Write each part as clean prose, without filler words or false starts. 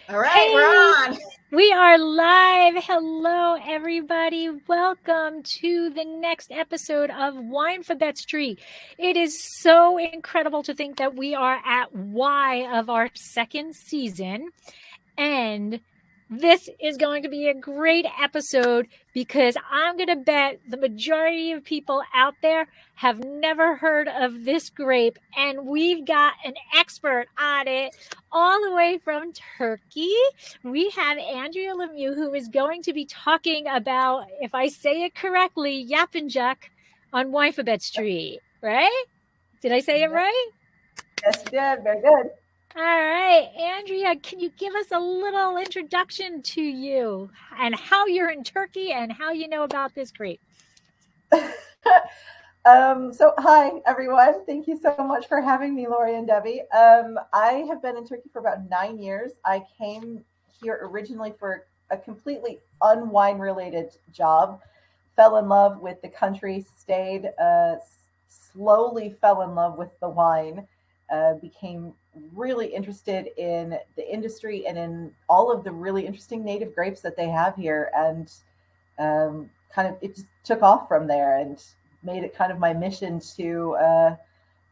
All right, Hey, we're on. we are live. Hello, everybody. Welcome to the next episode of Winephabet Street. It is so incredible to think that we are at Y of our second season. And this is going to be a great episode because I'm going to bet the majority of people out there have never heard of this grape. And we've got an expert on it all the way from Turkey. We have Andrea Lemieux, who is going to be talking about, if I say it correctly, Yapincak on Winephabet Street, right? Did I say it right? Yes, you did. Very good. All right, Andrea, can you give us a little introduction to you and how you're in Turkey and how you know about this grape? So hi, everyone. Thank you so much for having me, Lori and Debbie. I have been in Turkey for about 9 years. I came here originally for a completely unwine-related job, fell in love with the country, stayed, slowly fell in love with the wine, became really interested in the industry and in all of the really interesting native grapes that they have here. And kind of it just took off from there and made it kind of my mission to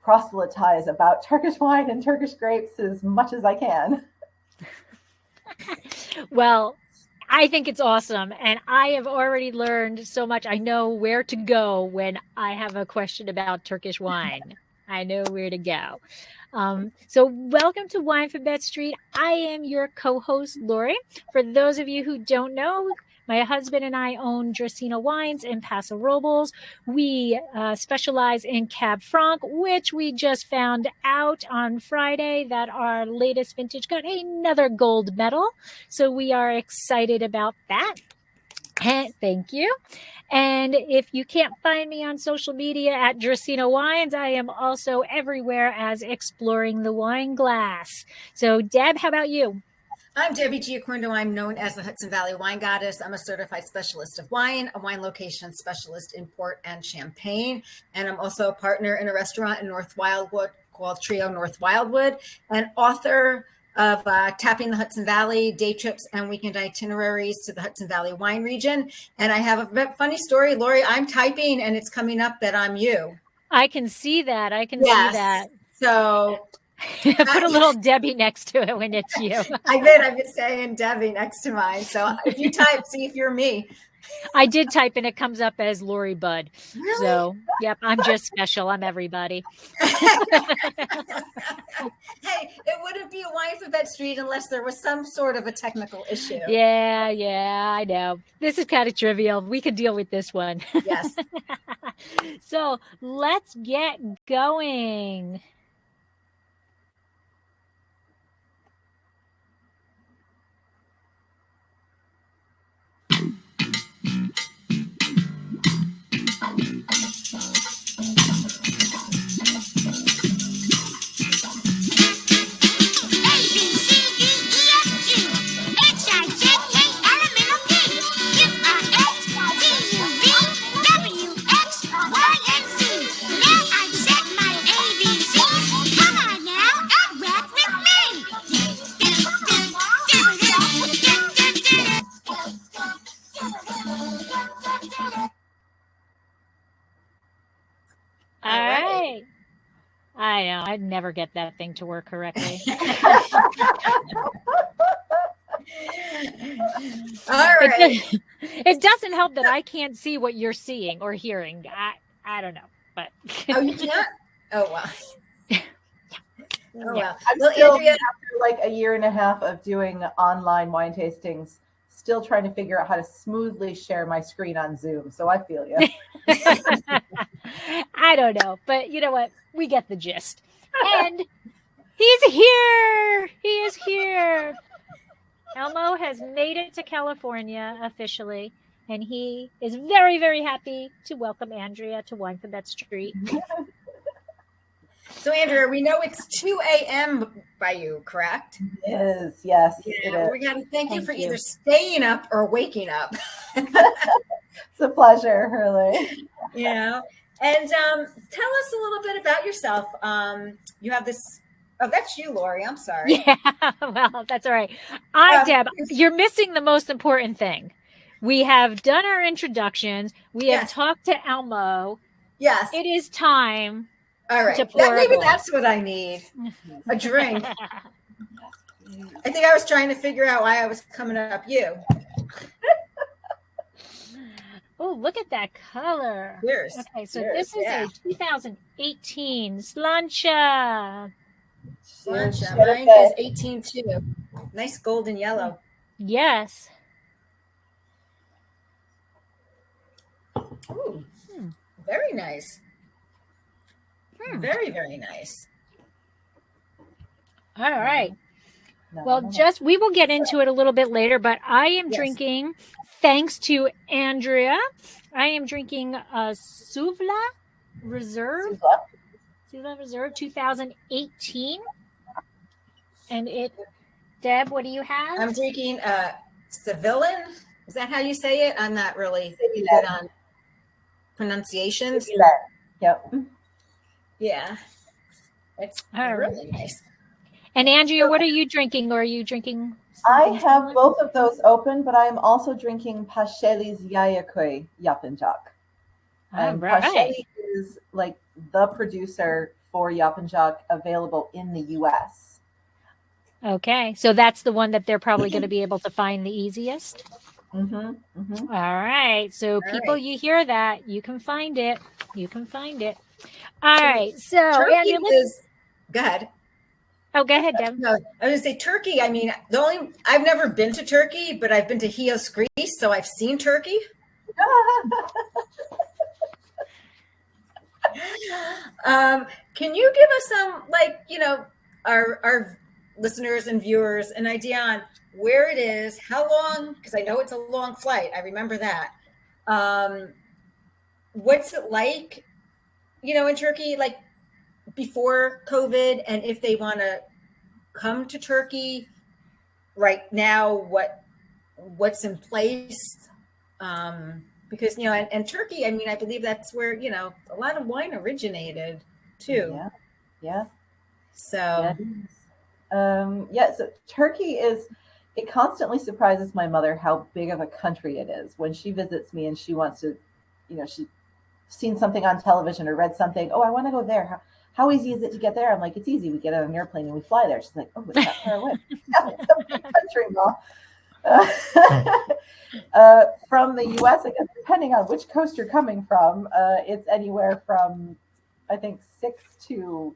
proselytize about Turkish wine and Turkish grapes as much as I can. Well, I think it's awesome. And I have already learned so much. I know where to go when I have a question about Turkish wine. I know where to go. So welcome to Winephabet Street. I am your co-host, Lori. For those of you who don't know, my husband and I own Dracaena Wines in Paso Robles. We specialize in Cab Franc, which we just found out on Friday that our latest vintage got another gold medal. So we are excited about that. And thank you. And if you can't find me on social media at Dracaena Wines, I am also everywhere as Exploring the Wine Glass. So Deb, how about you? I'm Debbie Giacondo. I'm known as the Hudson Valley Wine Goddess. I'm a certified specialist of wine, a wine location specialist in port and champagne. And I'm also a partner in a restaurant in North Wildwood called Trio North Wildwood, and author of Tapping the Hudson Valley, day trips and weekend itineraries to the Hudson Valley wine region. And I have a funny story, Lori. I'm typing and it's coming up that I'm you. I can see that. I can see that. So put a little Debbie next to it when it's you. I've been saying Debbie next to mine. So if you type, see if you're me. I did type and it comes up as Lori Budd. Really? So, yep, I'm just special. I'm everybody. Hey, it wouldn't be a Winephabet Street unless there was some sort of a technical issue. Yeah, I know. This is kind of trivial. We can deal with this one. Yes. So let's get going. I know. I'd never get that thing to work correctly. All right. It doesn't help that I can't see what you're seeing or hearing. I don't know, but oh, you can't? Oh wow. Oh wow. I'm still, Andrea, after like a year and a half of doing online wine tastings, still trying to figure out how to smoothly share my screen on Zoom. So I feel you. I don't know, but you know what? We get the gist. And he's here. He is here. Elmo has made it to California officially, and he is very, very happy to welcome Andrea to Winephabet Street. So, Andrea, we know it's 2 a.m. by you, correct? It is, yes. Yeah, we got to thank you for either staying up or waking up. It's a pleasure, really. Yeah. And tell us a little bit about yourself. You have this Oh, that's you, Lori. I'm sorry. Yeah, well, that's all right. Deb, you're missing the most important thing. We have done our introductions. We have talked to Elmo. Yes. It is time. All right. Maybe that's what I need. A drink. I think I was trying to figure out why I was coming up you. Oh, look at that color. Cheers. Okay, so this is a 2018 Slancha. Slancha. Mine is 18 too. Nice golden yellow. Yes. Ooh, very nice. Very, very nice. All right. Well, we will get into it a little bit later, but I am drinking, thanks to Andrea, I am drinking a Suvla Reserve. Suvla Reserve 2018. And Deb, what do you have? I'm drinking Sevillan. Is that how you say it? I'm not really good on pronunciations. Yep. Yeah. It's really nice. And Andrea, what are you drinking? Or are you drinking? I have both of those open, but I am also drinking Paşeli's Yayaköy Yapincak. And Paşeli is like the producer for Yapincak available in the U.S. Okay, so that's the one that they're probably going to be able to find the easiest. All right, so people, you hear that? You can find it. You can find it. All right, so Andrea, go ahead. Oh, go ahead, Deb. No, I was going to say Turkey. I mean, I've never been to Turkey, but I've been to Chios, Greece, so I've seen Turkey. Can you give us some, our listeners and viewers an idea on where it is, how long? Because I know it's a long flight. I remember that. What's it like, in Turkey, like before COVID, and if they want to come to Turkey right now, what's in place? Because, and Turkey, I mean, I believe that's where, a lot of wine originated too. Yeah. So, so Turkey it constantly surprises my mother how big of a country it is when she visits me and she wants to, she's seen something on television or read something. Oh, I want to go there. How easy is it to get there? I'm like, it's easy. We get on an airplane and we fly there. She's like, oh, it's that far away. Yeah, it's a big country, Mom. From the U.S., I guess, depending on which coast you're coming from, it's anywhere from, I think, 6 to,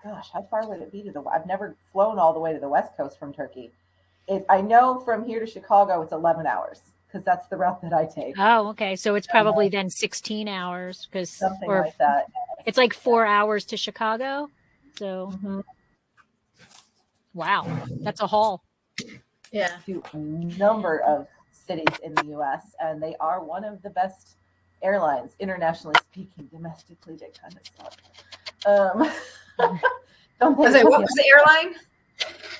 gosh, how far would it be to I've never flown all the way to the West Coast from Turkey. I know from here to Chicago, it's 11 hours. Because that's the route that I take. Oh, okay. So it's probably then 16 hours, because something like that. It's like 4 hours to Chicago. So, wow, that's a haul. Yeah, to a number of cities in the U.S. and they are one of the best airlines, internationally speaking. Domestically, they kind of suck. What was the airline?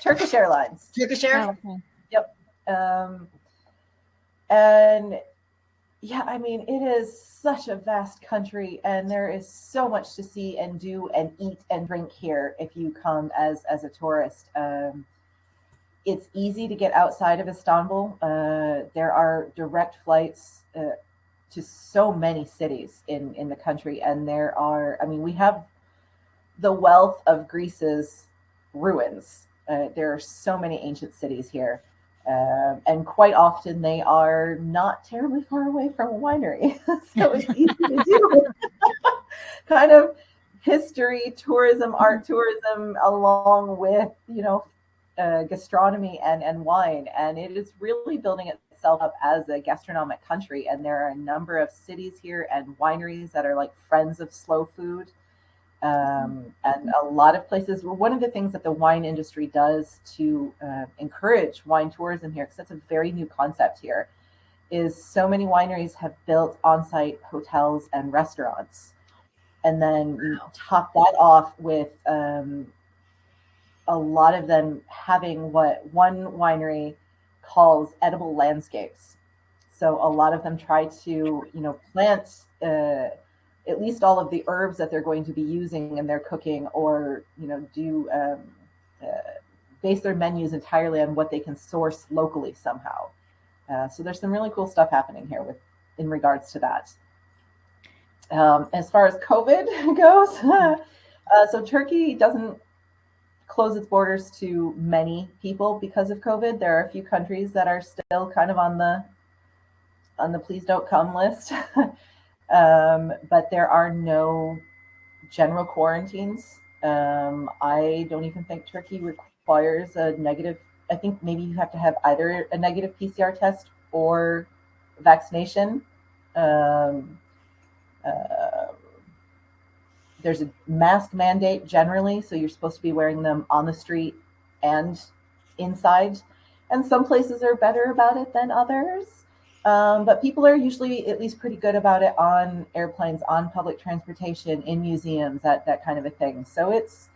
Turkish Airlines. Turkish Airlines. Oh, okay. Yep. And yeah, I mean, it is such a vast country and there is so much to see and do and eat and drink here if you come as a tourist. It's easy to get outside of Istanbul. There are direct flights to so many cities in the country. And we have the wealth of Greece's ruins. There are so many ancient cities here. And quite often they are not terribly far away from a winery. So it's easy to do. Kind of history, tourism, art tourism, along with, gastronomy and wine. And it is really building itself up as a gastronomic country. And there are a number of cities here and wineries that are like friends of slow food. And a lot of places. One of the things that the wine industry does to encourage wine tourism here, because that's a very new concept here, is so many wineries have built on-site hotels and restaurants, and then you top that off with a lot of them having what one winery calls edible landscapes. So a lot of them try to, plant at least all of the herbs that they're going to be using in their cooking, or do base their menus entirely on what they can source locally somehow. So there's some really cool stuff happening here in regards to that. As far as COVID goes, so Turkey doesn't close its borders to many people because of COVID. There are a few countries that are still kind of on the please don't come list. But there are no general quarantines. I don't even think Turkey requires a negative. I think maybe you have to have either a negative PCR test or vaccination. There's a mask mandate generally, so you're supposed to be wearing them on the street and inside. And some places are better about it than others. But people are usually at least pretty good about it on airplanes, on public transportation, in museums, that kind of a thing. So it's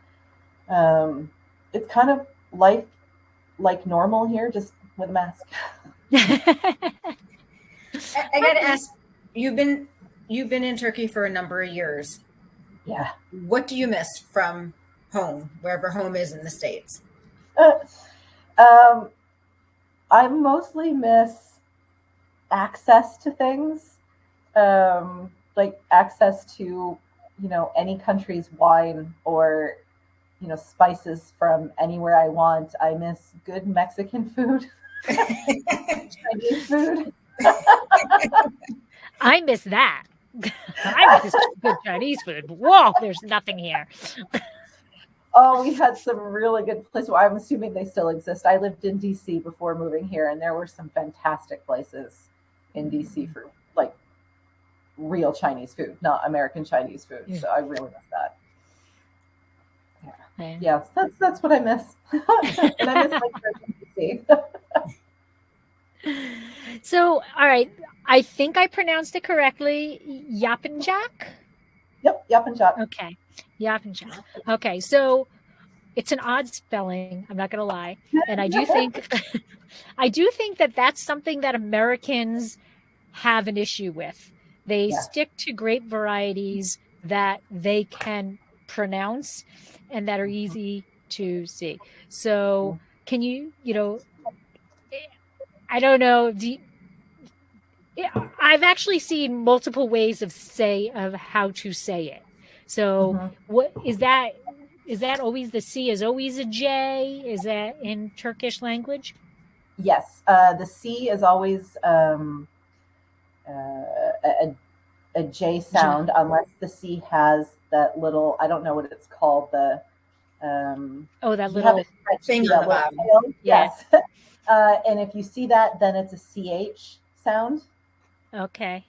kind of life like normal here, just with a mask. I got to ask, you've been in Turkey for a number of years. Yeah. What do you miss from home, wherever home is in the States? I mostly miss access to things, like access to, any country's wine or, spices from anywhere I want. I miss good Mexican food, Chinese food. I miss that. I miss good Chinese food. Whoa, there's nothing here. Oh, we had some really good places. I'm assuming they still exist. I lived in DC before moving here, and there were some fantastic places in DC for like real Chinese food, not American Chinese food. So I really miss that. Yeah, that's what I miss. And I miss my trip in DC. So, all right. I think I pronounced it correctly. Yapincak? Yep, Yapincak. Okay. Yapincak. Okay. So it's an odd spelling. I'm not going to lie. And I do think that that's something that Americans have an issue with. They stick to grape varieties that they can pronounce and that are easy to see. So can you, I don't know. I've actually seen multiple ways of how to say it. So what is that? Is that always the C is always a J? Is that in Turkish language? Yes. The C is always a J sound, unless the C has that little, I don't know what it's called, the that little thing on the bottom. Yes. And if you see that, then it's a CH sound. Okay.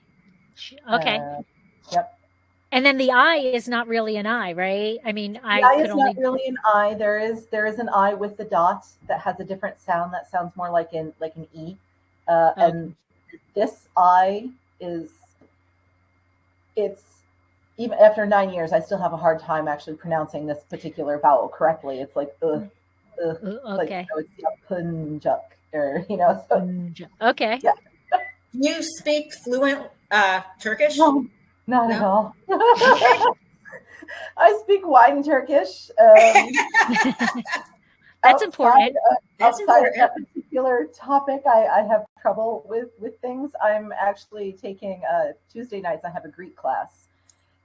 Yep. And then the I is not really an I, right? I mean, the I is not really an I. There is an I with the dot that has a different sound that sounds more like an E. And this I it's even after 9 years, I still have a hard time actually pronouncing this particular vowel correctly. It's like okay. Like, it's Yapincak, or so. Okay. Yeah. You speak fluent Turkish? No, not at all. I speak wine Turkish. That's important. Outside of that particular topic, I have trouble with things. I'm actually taking Tuesday nights. I have a Greek class,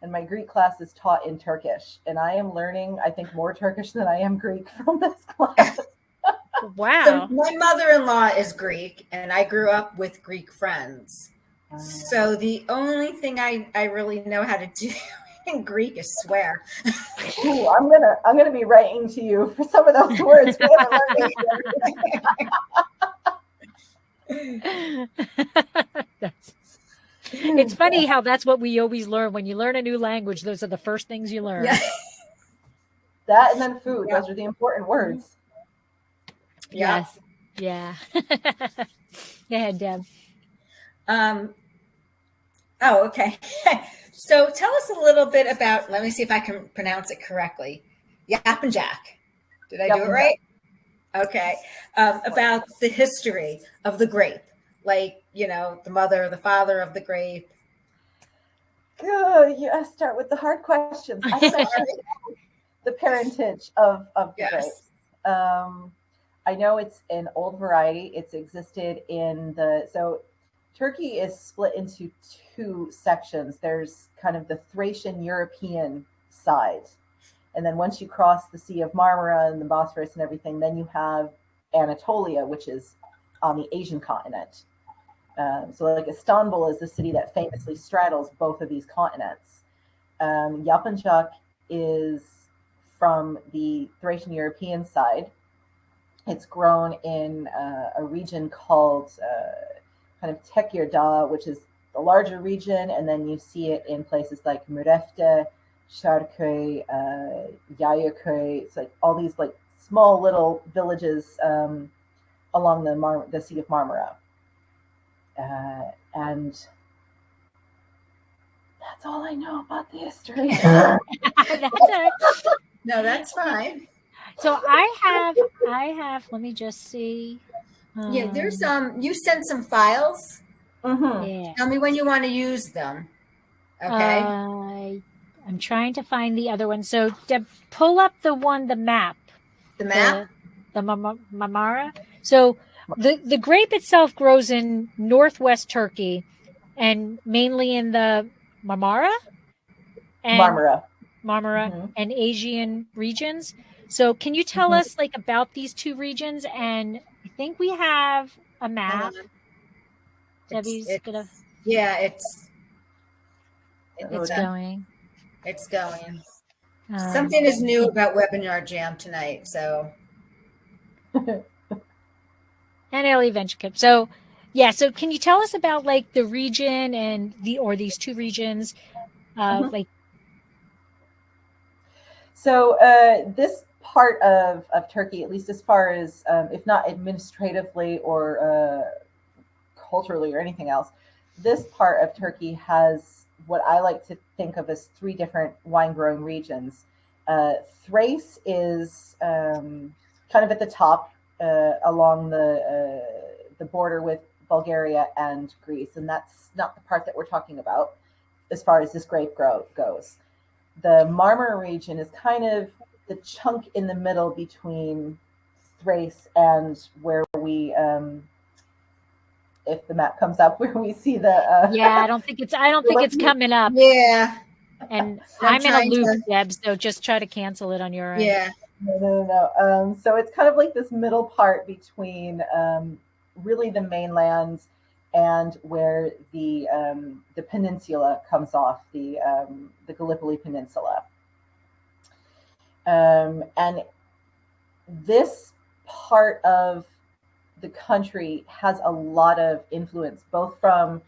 and my Greek class is taught in Turkish, and I am learning, I think, more Turkish than I am Greek from this class. Wow. So my mother-in-law is Greek, and I grew up with Greek friends. So the only thing I really know how to do in Greek is swear. Ooh, I'm gonna be writing to you for some of those words. It's funny how that's what we always learn. When you learn a new language, those are the first things you learn. Yeah. That and then food. Those are the important words. Yes. Yeah. Go ahead, Deb. Okay. So tell us a little bit about, let me see if I can pronounce it correctly. Yapincak. Did I do it right? Okay. About the history of the grape, like, the mother, the father of the grape. Good. You start with the hard questions. I don't actually know the parentage of the grapes. I know it's an old variety. It's existed in so Turkey is split into two sections. There's kind of the Thracian European side. And then once you cross the Sea of Marmara and the Bosphorus and everything, then you have Anatolia, which is on the Asian continent. So like Istanbul is the city that famously straddles both of these continents. Yapincak is from the Thracian European side. It's grown in a region called kind of Tekirdağ, which is the larger region, and then you see it in places like Mürefte, Şarköy, Yayaköy. It's like all these like small little villages along the Sea of Marmara. And that's all I know about the history. No, that's fine. So I have. Let me just see. Yeah, there's you sent some files. Yeah. Tell me when you want to use them. Okay. I'm trying to find the other one. So Deb, pull up the map. The map? The Marmara. So the grape itself grows in northwest Turkey and mainly in the Marmara and Asian regions. So can you tell us like about these two regions? And I think we have a map. Debbie's gonna. Yeah, it's going. It's going. Something is new about Webinar Jam tonight, so. And Yapincak. So, yeah. So, can you tell us about like the region and these two regions, like? So this part of Turkey, at least as far as, if not administratively or culturally or anything else, this part of Turkey has what I like to think of as three different wine growing regions. Thrace is kind of at the top along the border with Bulgaria and Greece, and that's not the part that we're talking about as far as this grape goes. The Marmara region is kind of the chunk in the middle between Thrace and where we, if the map comes up, where we see the. Yeah, I don't think it's coming up. Yeah. And I'm in a loop, Deb, so just try to cancel it on your end. Yeah. No. So it's kind of like this middle part between really the mainland and where the peninsula comes off, the Gallipoli Peninsula. And this part of the country has a lot of influence, both from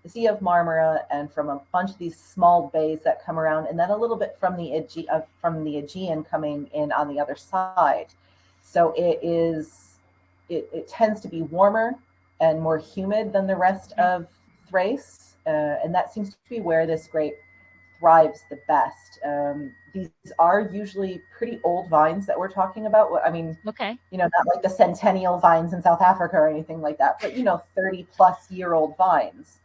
the Sea of Marmara and from a bunch of these small bays that come around, and then a little bit from the Aegean coming in on the other side. So it tends to be warmer and more humid than the rest of Thrace, and that seems to be where this grape thrives the best. These are usually pretty old vines that we're talking about. I mean, not like the centennial vines in South Africa or anything like that, but 30-plus-year-old vines.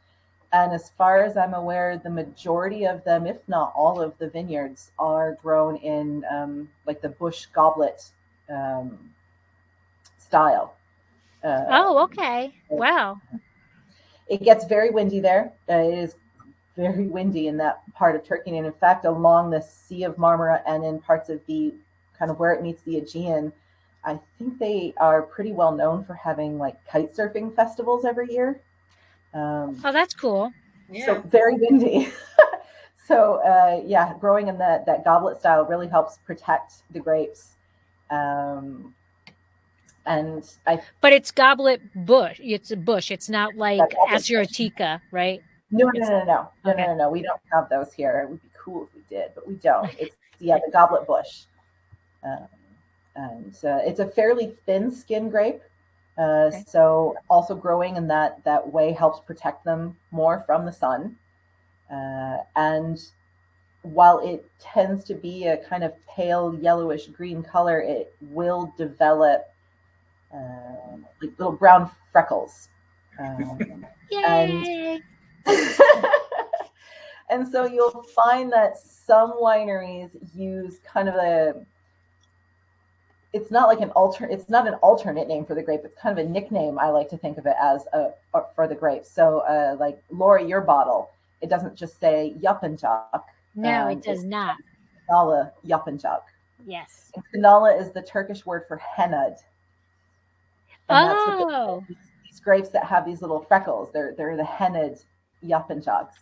And as far as I'm aware, the majority of them, if not all of the vineyards, are grown in like the bush goblet style. Okay. Wow. It gets very windy there. It is very windy in that part of Turkey. And in fact, along the Sea of Marmara and in parts of the kind of where it meets the Aegean, I think they are pretty well known for having like kite surfing festivals every year. That's cool. Yeah. So very windy. So growing in that goblet style really helps protect the grapes. But it's goblet bush. It's a bush. It's not like Asiatica, right? No. We don't have those here. It would be cool if we did, but we don't. It's the goblet bush, and it's a fairly thin skin grape. So also growing in that way helps protect them more from the sun. And while it tends to be a kind of pale yellowish green color, it will develop like little brown freckles. Yay! And so you'll find that some wineries use kind of it's not like it's not an alternate name for the grape. It's kind of a nickname. I like to think of it as for the grape. So like Lori, your bottle, it doesn't just say Yapincak. No, it does not. Kanalı Yapincak. Yes. And Kanalı is the Turkish word for henad. And that's what these grapes that have these little freckles. They're the henad Yapincaks.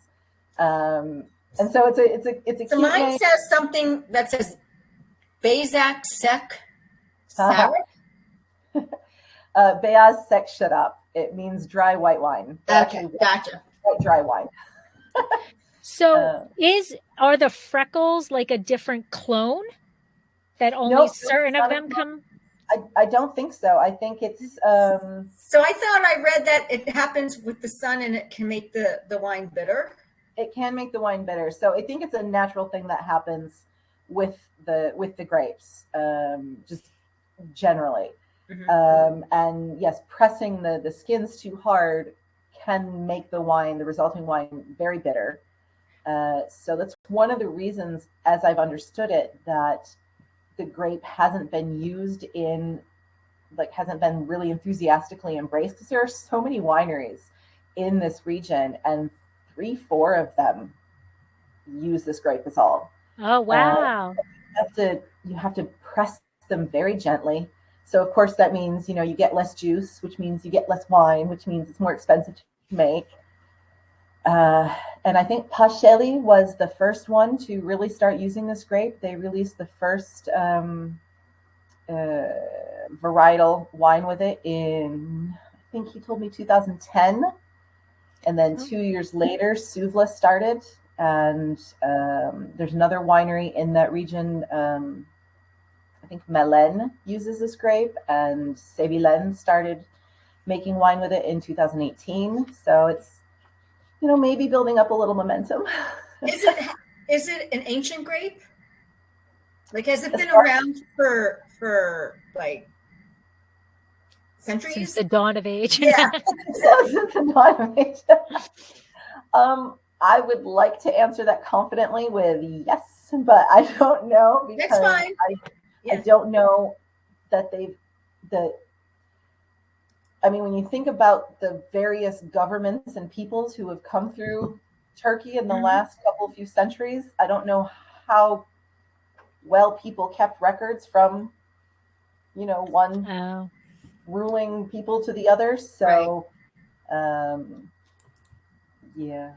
And so it's a so mine name. Says something that says Beyaz Sek Sour. Beyaz Sek Sharap. It means dry white wine. Okay, gotcha. White dry wine. So are the freckles like a different clone that only certain of them come? I don't think so. I think it's so I read that it happens with the sun and it can make the wine bitter. It can make the wine bitter. So I think it's a natural thing that happens with the grapes, just generally. Mm-hmm. And yes, pressing the skins too hard can make the resulting wine very bitter. So that's one of the reasons, as I've understood it, that the grape hasn't been really enthusiastically embraced, because there are so many wineries in this region, and 3-4 of them use this grape as all. Oh, wow. You have to press them very gently. So of course that means, you get less juice, which means you get less wine, which means it's more expensive to make. And I think Pasheli was the first one to really start using this grape. They released the first varietal wine with it in, I think he told me 2010. And then 2 years later, Suvla started. And there's another winery in that region. I think Melen uses this grape, and Sevilen started making wine with it in 2018. So it's, maybe building up a little momentum. Is it an ancient grape? Like, has it been around for like centuries? Since the dawn of age. Yeah. Since the dawn of age. I would like to answer that confidently with yes, but I don't know, because that's fine. I don't know that when you think about the various governments and peoples who have come through Turkey in the last few centuries, I don't know how well people kept records from, one ruling people to the other. So, yeah.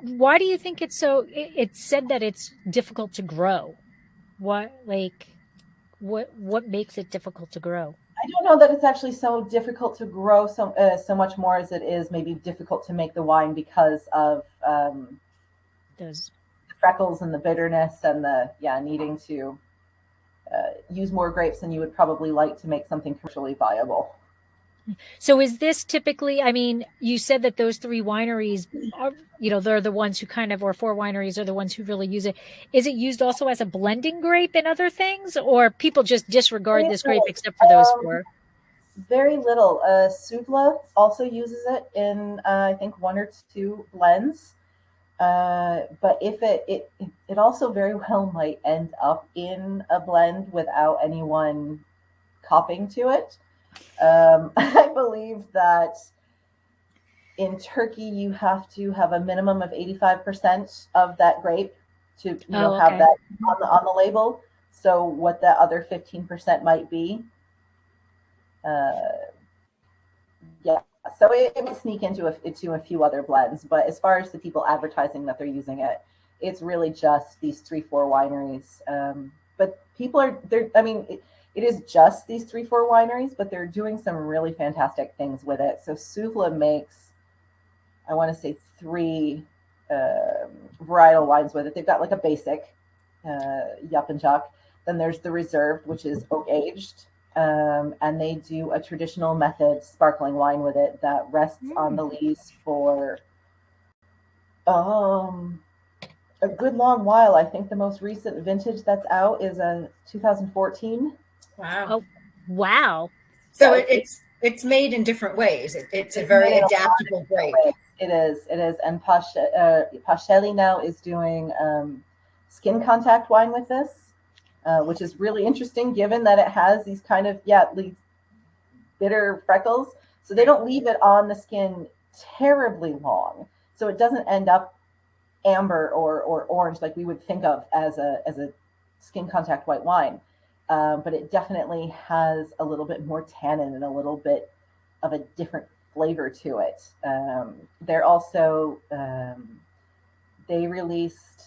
Why do you think it's so, it's said that it's difficult to grow? What makes it difficult to grow? I don't know that it's actually so difficult to grow so much more as it is maybe difficult to make the wine, because of those freckles and the bitterness and the needing to use more grapes than you would probably like to make something commercially viable. So is this typically, you said that those 3 wineries are, they're the ones who or 4 wineries are the ones who really use it. Is it used also as a blending grape in other things, or people just disregard this grape except for those 4? Very little. Suvla also uses it in, I think, 1 or 2 blends. But if it also very well might end up in a blend without anyone copying to it. I believe that in Turkey, you have to have a minimum of 85% of that grape to have that on the label. So what that other 15% might be. So it may sneak into a few other blends. But as far as the people advertising that they're using it, it's really just these 3-4 wineries. But people it is just these 3-4 wineries, but they're doing some really fantastic things with it. So Suvla makes, I want to say, 3 varietal wines with it. They've got like a basic Yapincak. Then there's the reserved, which is oak aged. And they do a traditional method sparkling wine with it that rests on the lees for a good long while. I think the most recent vintage that's out is a 2014. Wow. Oh, wow. So it's made in different ways. It's a very adaptable grape. It is. And Pasheli now is doing skin contact wine with this, which is really interesting given that it has these kind of, these bitter freckles. So they don't leave it on the skin terribly long. So it doesn't end up amber or orange like we would think of as a skin contact white wine. But it definitely has a little bit more tannin and a little bit of a different flavor to it. They're also, they released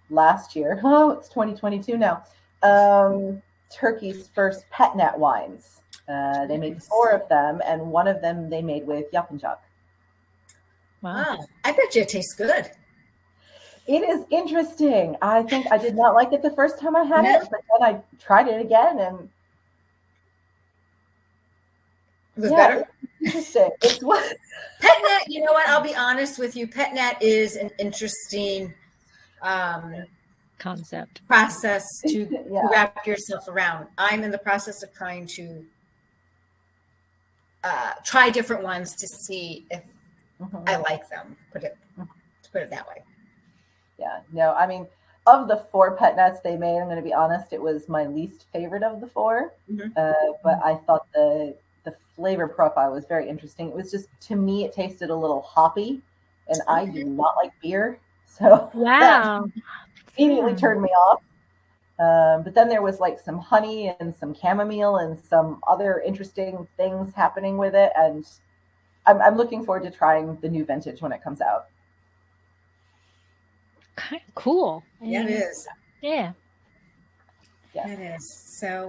last year, it's 2022 now, Turkey's first pet nat wines. They made 4 of them, and one of them they made with Yapincak. Wow. I bet you it tastes good. It is interesting. I think I did not like it the first time I had it, but then I tried it again, and it was better. Interesting. It's what PetNat. You know what? I'll be honest with you. PetNat is an interesting concept process to wrap yourself around. I'm in the process of trying to try different ones to see if I like them. Put it that way. Yeah. No, I mean, of the 4 pet nats they made, I'm going to be honest, it was my least favorite of the 4. But I thought the flavor profile was very interesting. It was just, to me, it tasted a little hoppy, and I do not like beer. So wow, that immediately turned me off. But then there was like some honey and some chamomile and some other interesting things happening with it. And I'm looking forward to trying the new vintage when it comes out. Kind of cool. Yeah, it is. Yeah. It is. So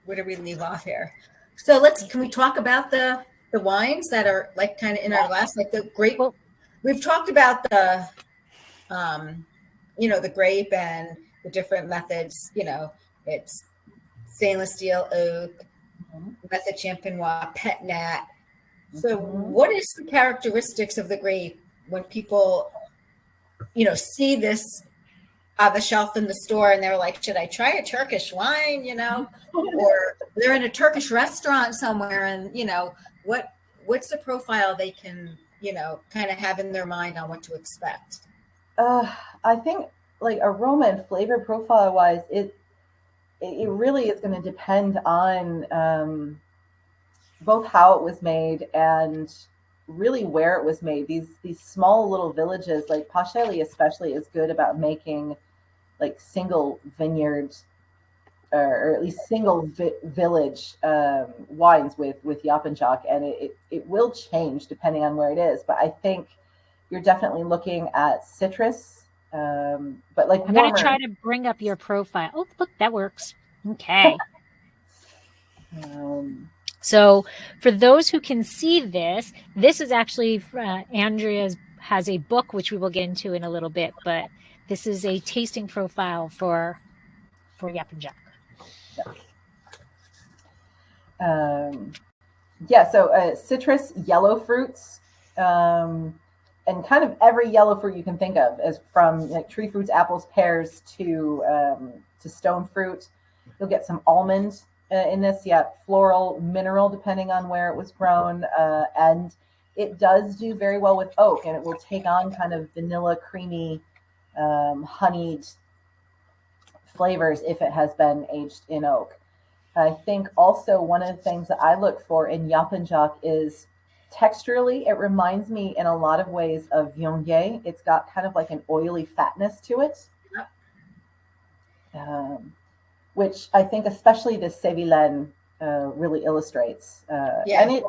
where do we leave off here? So can we talk about the wines that are like kind of in our glass, like the grape? Well, we've talked about the the grape and the different methods. It's stainless steel, oak, method champenois, pet nat. So what is the characteristics of the grape when people see this on the shelf in the store and they're like, should I try a Turkish wine, or they're in a Turkish restaurant somewhere and, what's the profile they can, kind of have in their mind on what to expect? I think like aroma and flavor profile wise, it really is going to depend on both how it was made and really where it was made. These small little villages, like Pasheli especially, is good about making like single vineyard or at least single village wines with Yapincak, and it will change depending on where it is. But I think you're definitely looking at citrus, but like I'm going to try to bring up your profile. Oh, look, that works. Okay. So for those who can see this is actually Andrea has a book, which we will get into in a little bit, but this is a tasting profile for Yapincak. So citrus, yellow fruits, and kind of every yellow fruit you can think of, as from like tree fruits, apples, pears to stone fruit. You'll get some almond in this, floral, mineral, depending on where it was grown, and it does do very well with oak, and it will take on kind of vanilla, creamy, honeyed flavors if it has been aged in oak. I think also one of the things that I look for in Yapincak is texturally, it reminds me in a lot of ways of Viognier. It's got kind of like an oily fatness to it. Which I think especially the Sévillane really illustrates. And it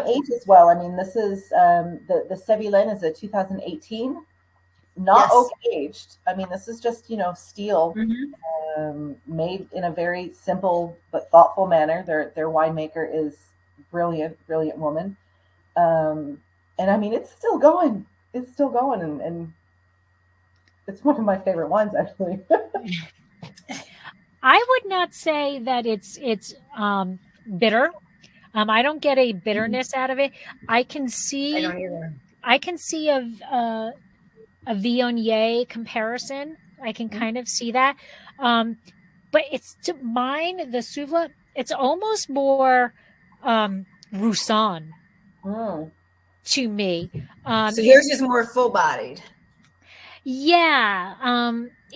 ages well. I mean, this is the Sévillane is a 2018, not oak aged. I mean, this is just steel, made in a very simple but thoughtful manner. Their winemaker is brilliant woman, and I mean, it's still going. And it's one of my favorite wines, actually. I would not say that it's bitter. I don't get a bitterness out of it. I can see. I don't either. I can see a Viognier comparison. I can kind of see that. But it's, to mine, the Souvla, it's almost more Roussanne. to me. So yours is more full-bodied. Yeah.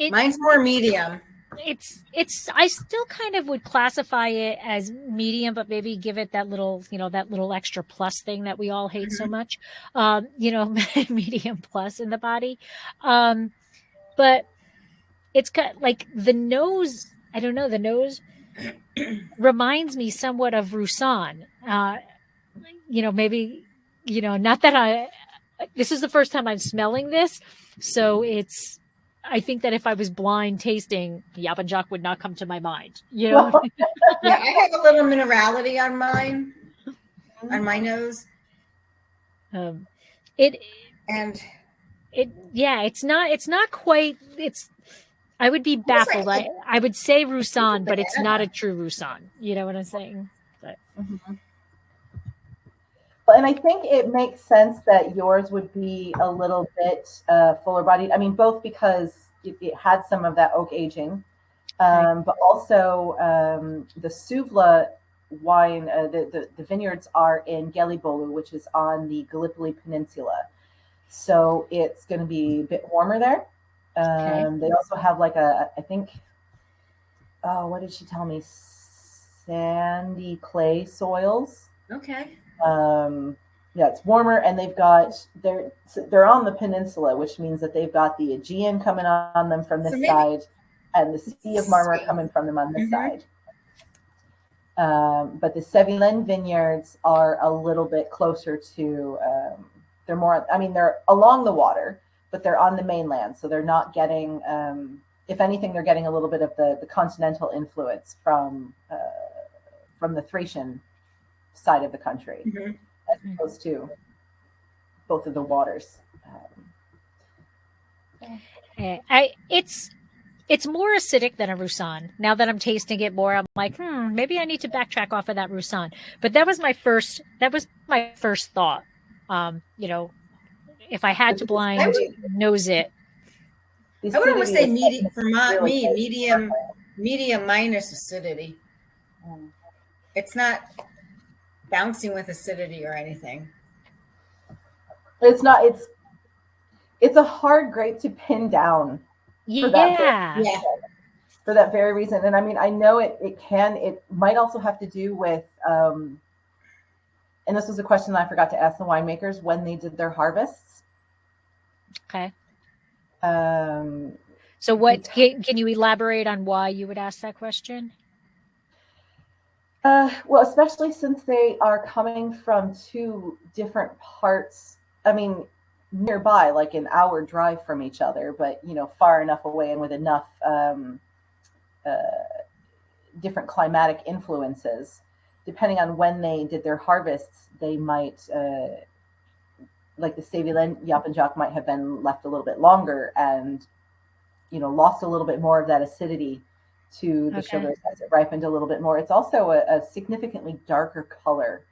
Mine's more medium. It's I still kind of would classify it as medium, but maybe give it that little, that little extra plus thing that we all hate so much. Medium plus in the body. But it's got like the nose, I don't know, the nose reminds me somewhat of Roussan. Maybe, not that this is the first time I'm smelling this. So I think that if I was blind tasting, Yapincak would not come to my mind. Yeah, I have a little minerality on mine, on my nose. It's not quite. I would be baffled. I would say Roussan, but it's not a true Roussan. You know what I'm saying? But. Mm-hmm. Well, and I think it makes sense that yours would be a little bit fuller bodied. I mean, both because it had some of that oak aging, but also the Suvla wine, the vineyards are in Gelibolu, which is on the Gallipoli Peninsula. So it's going to be a bit warmer there. They also have like I think, what did she tell me? Sandy clay soils. Okay. It's warmer, and they're on the peninsula, which means that they've got the Aegean coming on them from this side, and the Sea of Marmara coming from them on this side. But the Sévillane vineyards are a little bit closer to. They're along the water, but they're on the mainland, so they're not getting. If anything, they're getting a little bit of the continental influence from the Thracian side of the country, as opposed to both of the waters. It's more acidic than a Roussan. Now that I'm tasting it more, I'm like, maybe I need to backtrack off of that Roussan. But that was my first thought. If I had to blind nose it, I would almost say medium for medium minus acidity. It's not bouncing with acidity or anything. It's not. It's a hard grape to pin down. For that very reason. And I mean, I know it might also have to do with, and this was a question I forgot to ask the winemakers when they did their harvests. Okay. So what, can you elaborate on why you would ask that question? Well, especially since they are coming from two different parts. I mean, nearby, like an hour drive from each other, but far enough away and with enough different climatic influences. Depending on when they did their harvests, they might, like the Sévillane Yapincak might have been left a little bit longer and lost a little bit more of that acidity to the sugars as it ripened a little bit more. It's also a significantly darker color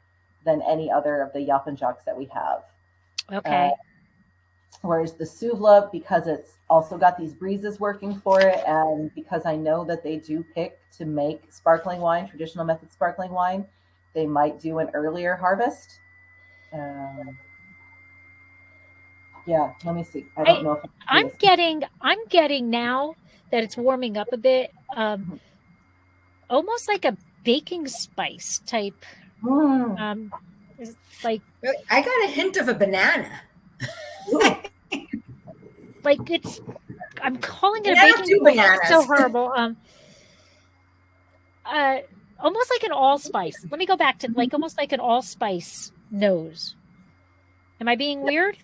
than any other of the Yapincaks that we have. Okay. Whereas the Suvla, because it's also got these breezes working for it, and because I know that they do pick to make sparkling wine, traditional method sparkling wine, they might do an earlier harvest. Let me see. I don't know if I'm getting now that it's warming up a bit, almost like a baking spice type. It's like I got a hint of a banana. Like I'm calling it a baking spice. It's so horrible. Almost like an allspice. Let me go back to almost like an allspice nose. Am I being weird?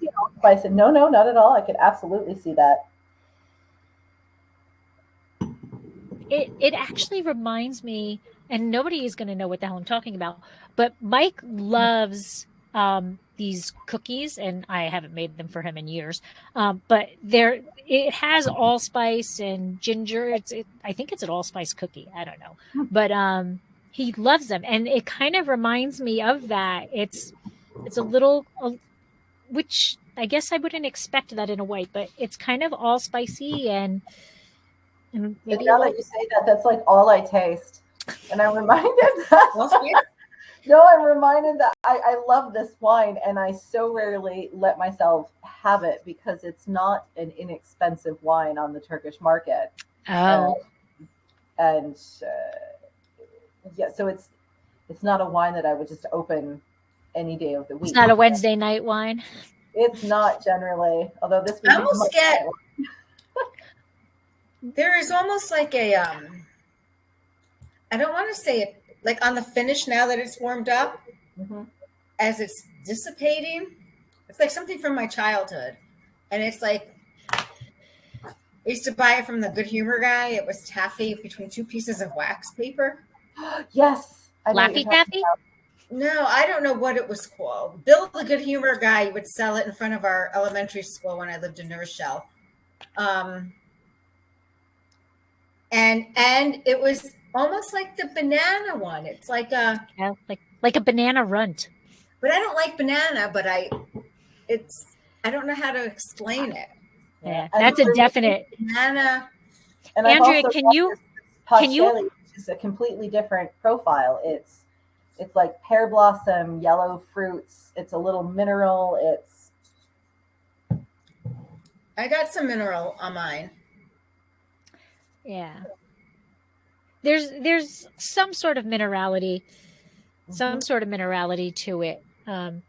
Allspice. No, not at all. I could absolutely see that. It actually reminds me, and nobody is going to know what the hell I'm talking about, but Mike loves these cookies, and I haven't made them for him in years. But it has allspice and ginger. I think it's an allspice cookie. I don't know, but he loves them, and it kind of reminds me of that. It's a little, which I guess I wouldn't expect that in a white, but it's kind of all spicy and maybe now that you say that, that's like all I taste, and I'm reminded that. No, I'm reminded that I love this wine, and I so rarely let myself have it because it's not an inexpensive wine on the Turkish market. Oh, And yeah, so it's not a wine that I would just open any day of the week. it's not a Wednesday night wine. It's not generally, although this would I be almost much get better. there is almost like a I don't want to say it like on the finish now that it's warmed up, as it's dissipating. It's like something from my childhood, and it's like I used to buy it from the Good Humor guy. It was taffy between two pieces of wax paper. Yes, I know what Laffy you're talking Taffy? about. No, I don't know what it was called. Bill, the Good Humor guy, would sell it in front of our elementary school when I lived in New Rochelle. And it was almost like the banana one. It's like a Yeah, like a banana runt. but I don't like banana, but I don't know how to explain it. Yeah, that's a definite. Banana. And I've Andrea, also can got you- this can you- Pasheli, which is a completely different profile. It's like pear blossom, yellow fruits. It's a little mineral. I got some mineral on mine. Yeah. There's some sort of minerality, to it. And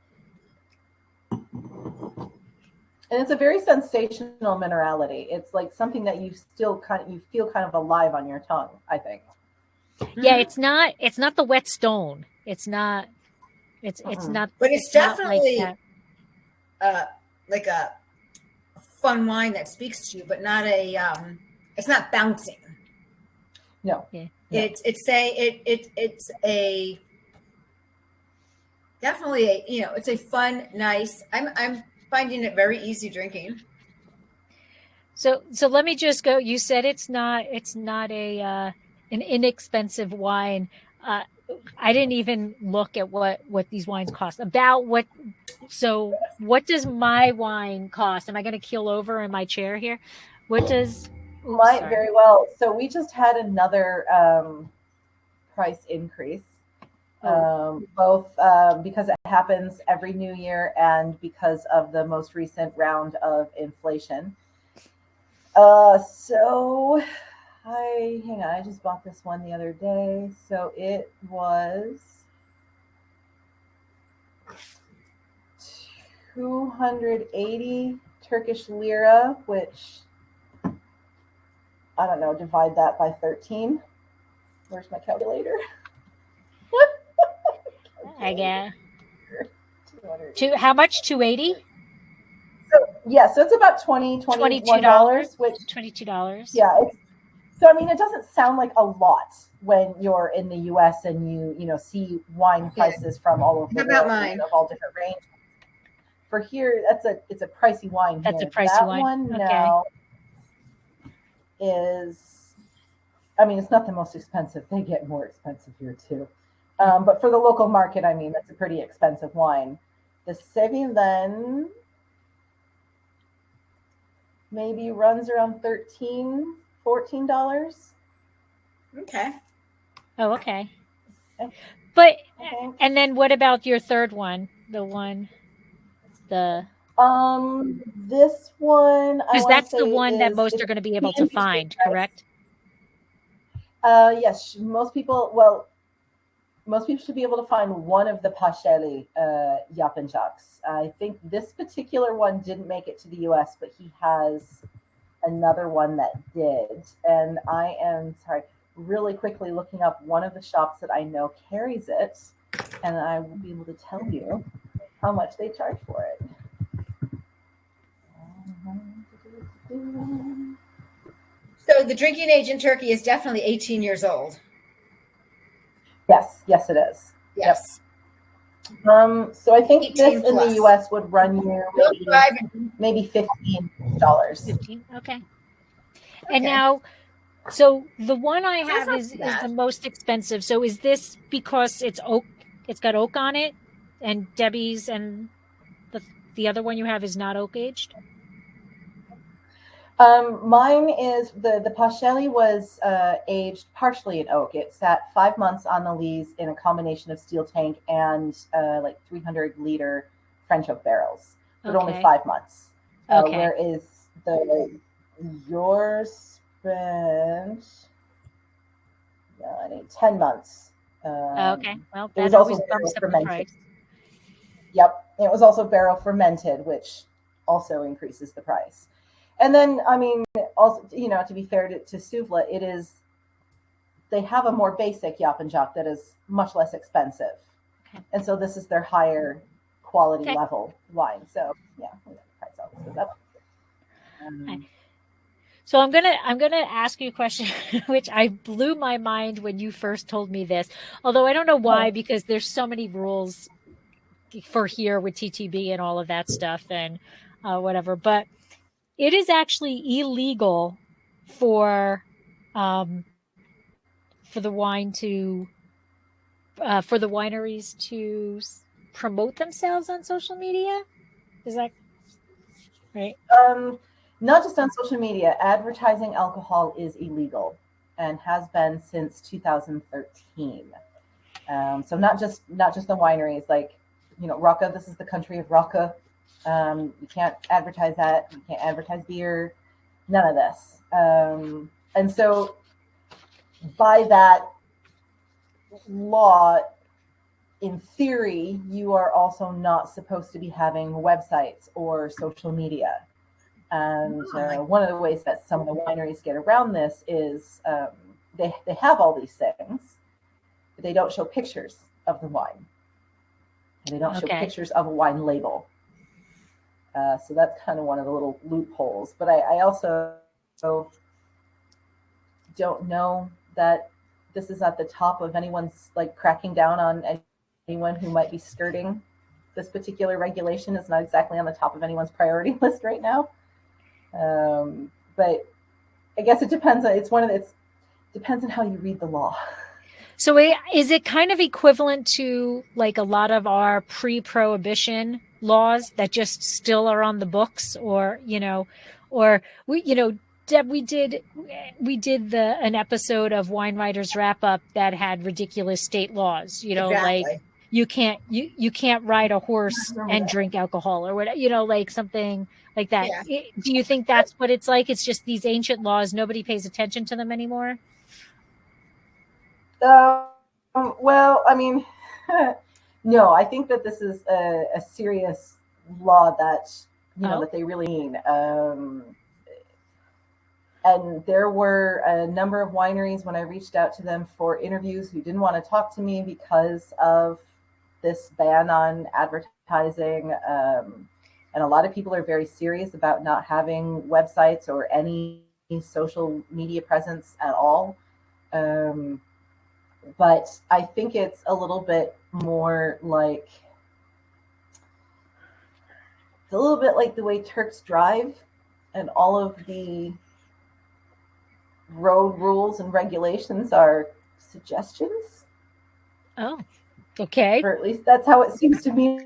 it's a very sensational minerality. It's like something that you feel kind of alive on your tongue, I think. Yeah, it's not the wet stone. It's not. It's not. But it's not definitely like that. like a fun wine that speaks to you, but not a it's not bouncing. No. Yeah. It's a definitely a it's a fun, nice. I'm finding it very easy drinking. So let me just go. You said it's not a an inexpensive wine. I didn't even look at what these wines cost. So what does my wine cost? Am I going to keel over in my chair here? What does Might very well. So we just had another price increase, both because it happens every new year and because of the most recent round of inflation. So hang on, I just bought this one the other day. So it was 280 Turkish lira, which I don't know, divide that by 13. Where's my calculator? I guess. How much? 280? So yeah, so it's about $21, which $22. yeah. So I mean, it doesn't sound like a lot when you're in the U.S. and you see wine prices from all over the world of all different ranges. For here, it's a pricey wine. That's here. a pricey that wine. One okay. now is, I mean, it's not the most expensive. They get more expensive here too. But for the local market, I mean, that's a pretty expensive wine. The Sevillon maybe runs around $13-14. Okay. Oh, okay. But and then what about your third one? This one, because that's the one that most are going to be able to find, correct? Yes, most people should be able to find one of the Pasheli Yapincaks. I think this particular one didn't make it to the US, but he has another one that did. And I am really quickly looking up one of the shops that I know carries it, and I will be able to tell you how much they charge for it. So the drinking age in Turkey is definitely 18 years old. Yes, it is. Yes. Yep. So I think this plus. in the US would run you maybe $15. 15. Okay. And now, so the one I have is the most expensive. So is this because it's oak? It's got oak on it, and Debbie's and the other one you have is not oak aged. Mine is the Pacelli was aged partially in oak. It sat 5 months on the lees in a combination of steel tank and like 300-liter French oak barrels, but only 5 months. Okay. Whereas yours spent 10 months. Okay, well, it was that also always bumps up the fermented. price. Yep, it was also barrel fermented, which also increases the price. And then, I mean, also, to be fair to Suvla, they have a more basic Yapincak that is much less expensive. Okay. And so this is their higher quality Okay. level wine. So yeah, the price always goes up. So I'm gonna ask you a question, which I blew my mind when you first told me this. Although I don't know why, because there's so many rules for here with TTB and all of that stuff and whatever. But it is actually illegal for the wine to for the wineries to promote themselves on social media. Is that right? Not just on social media. Advertising alcohol is illegal and has been since 2013. So not just the wineries, like, Rocca. This is the country of Rocca. You can't advertise that. You can't advertise beer. None of this. And so by that law, in theory, you are also not supposed to be having websites or social media. And one of the ways that some of the wineries get around this is they have all these things, but they don't show pictures of the wine. And they don't show pictures of a wine label. So that's kind of one of the little loopholes. But I also don't know that this is at the top of anyone's, like, cracking down on anyone who might be skirting this particular regulation. Is not exactly on the top of anyone's priority list right now. But I guess it depends. Depends on how you read the law. So is it kind of equivalent to like a lot of our pre-prohibition laws that just still are on the books, or Deb, we did an episode of Wine Writers Wrap Up that had ridiculous state laws, Exactly. like you can't ride a horse and drink alcohol or whatever, like something like that. Yeah. Do you think that's what it's like? It's just these ancient laws, nobody pays attention to them anymore? Well, I mean, no, I think that this is a serious law that, that they really mean. And there were a number of wineries, when I reached out to them for interviews, who didn't want to talk to me because of this ban on advertising. And a lot of people are very serious about not having websites or any social media presence at all. But I think it's a little bit more like, it's a little bit like the way Turks drive, and all of the road rules and regulations are suggestions. Oh, okay. Or at least that's how it seems to me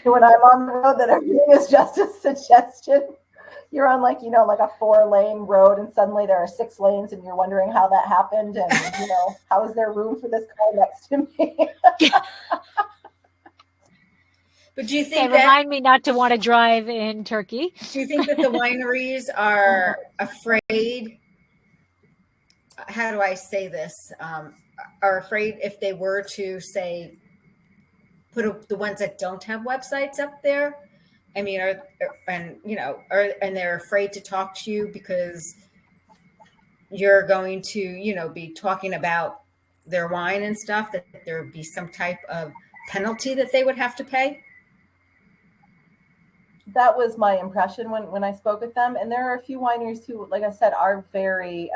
when I'm on the road, that everything is just a suggestion. You're on like a 4-lane road, and suddenly there are 6 lanes, and you're wondering how that happened, and how is there room for this car next to me? But do you think remind me not to want to drive in Turkey? Do you think that the wineries are afraid? How do I say this? Are afraid if they were to say put the ones that don't have websites up there? I mean, and they're afraid to talk to you because you're going to, be talking about their wine and stuff, that there would be some type of penalty that they would have to pay? That was my impression when I spoke with them. And there are a few wineries who, like I said, are very,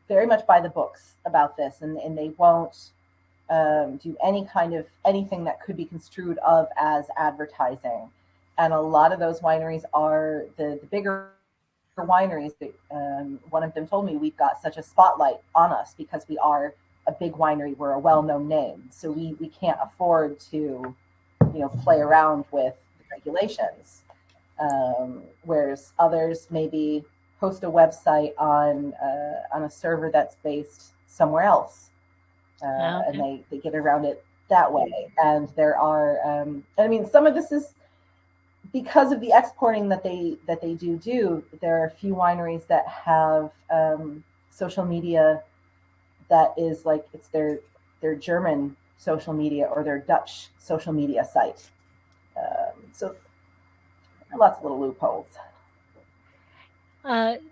very much by the books about this, and they won't do anything that could be construed of as advertising. And a lot of those wineries are the bigger wineries. One of them told me, we've got such a spotlight on us because we are a big winery. We're a well-known name. So we can't afford to, play around with regulations. Whereas others maybe host a website on a server that's based somewhere else, and they get around it that way. And there are, I mean, some of this is because of the exporting that they do. There are a few wineries that have social media that is like it's their German social media or their Dutch social media site. So lots of little loopholes.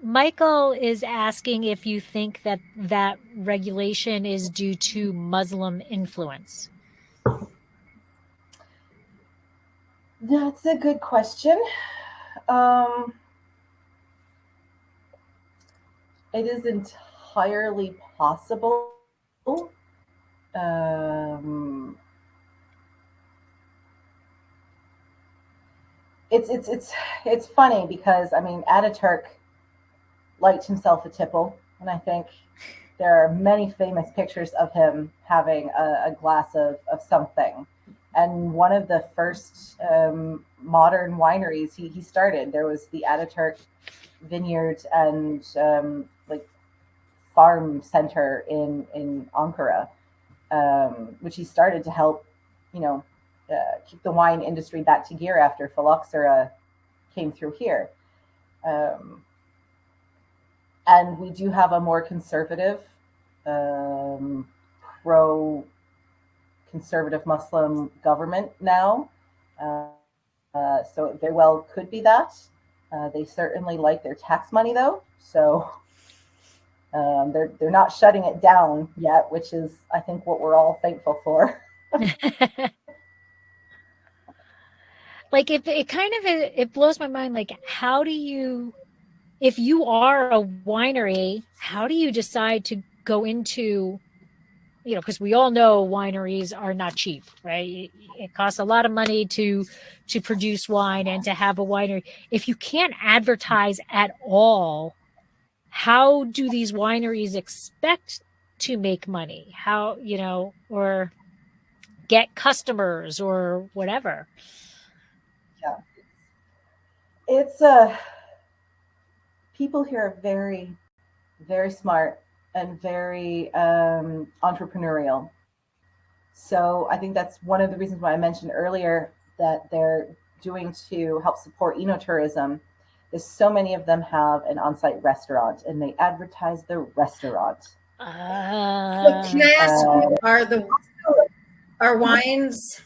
Michael is asking if you think that regulation is due to Muslim influence. That's a good question. It is entirely possible. It's funny because, I mean, Ataturk liked himself a tipple, and I think there are many famous pictures of him having a glass of something. And one of the first modern wineries he started, there was the Ataturk vineyard and like farm center in Ankara, which he started to help, keep the wine industry back to gear after phylloxera came through here. And we do have a more conservative, pro-conservative Muslim government now. So it very well could be that. They certainly like their tax money, though. So they're not shutting it down yet, which is, I think, what we're all thankful for. Like, it blows my mind. Like, how do you, if you are a winery, how do you decide to go into, because we all know wineries are not cheap, right? It costs a lot of money to produce wine and to have a winery. If you can't advertise at all, how do these wineries expect to make money? How, or get customers or whatever? Yeah. It's people here are very, very smart and very entrepreneurial. So I think that's one of the reasons why I mentioned earlier that they're doing to help support enotourism is so many of them have an on-site restaurant and they advertise the restaurant. Can I ask you, are wines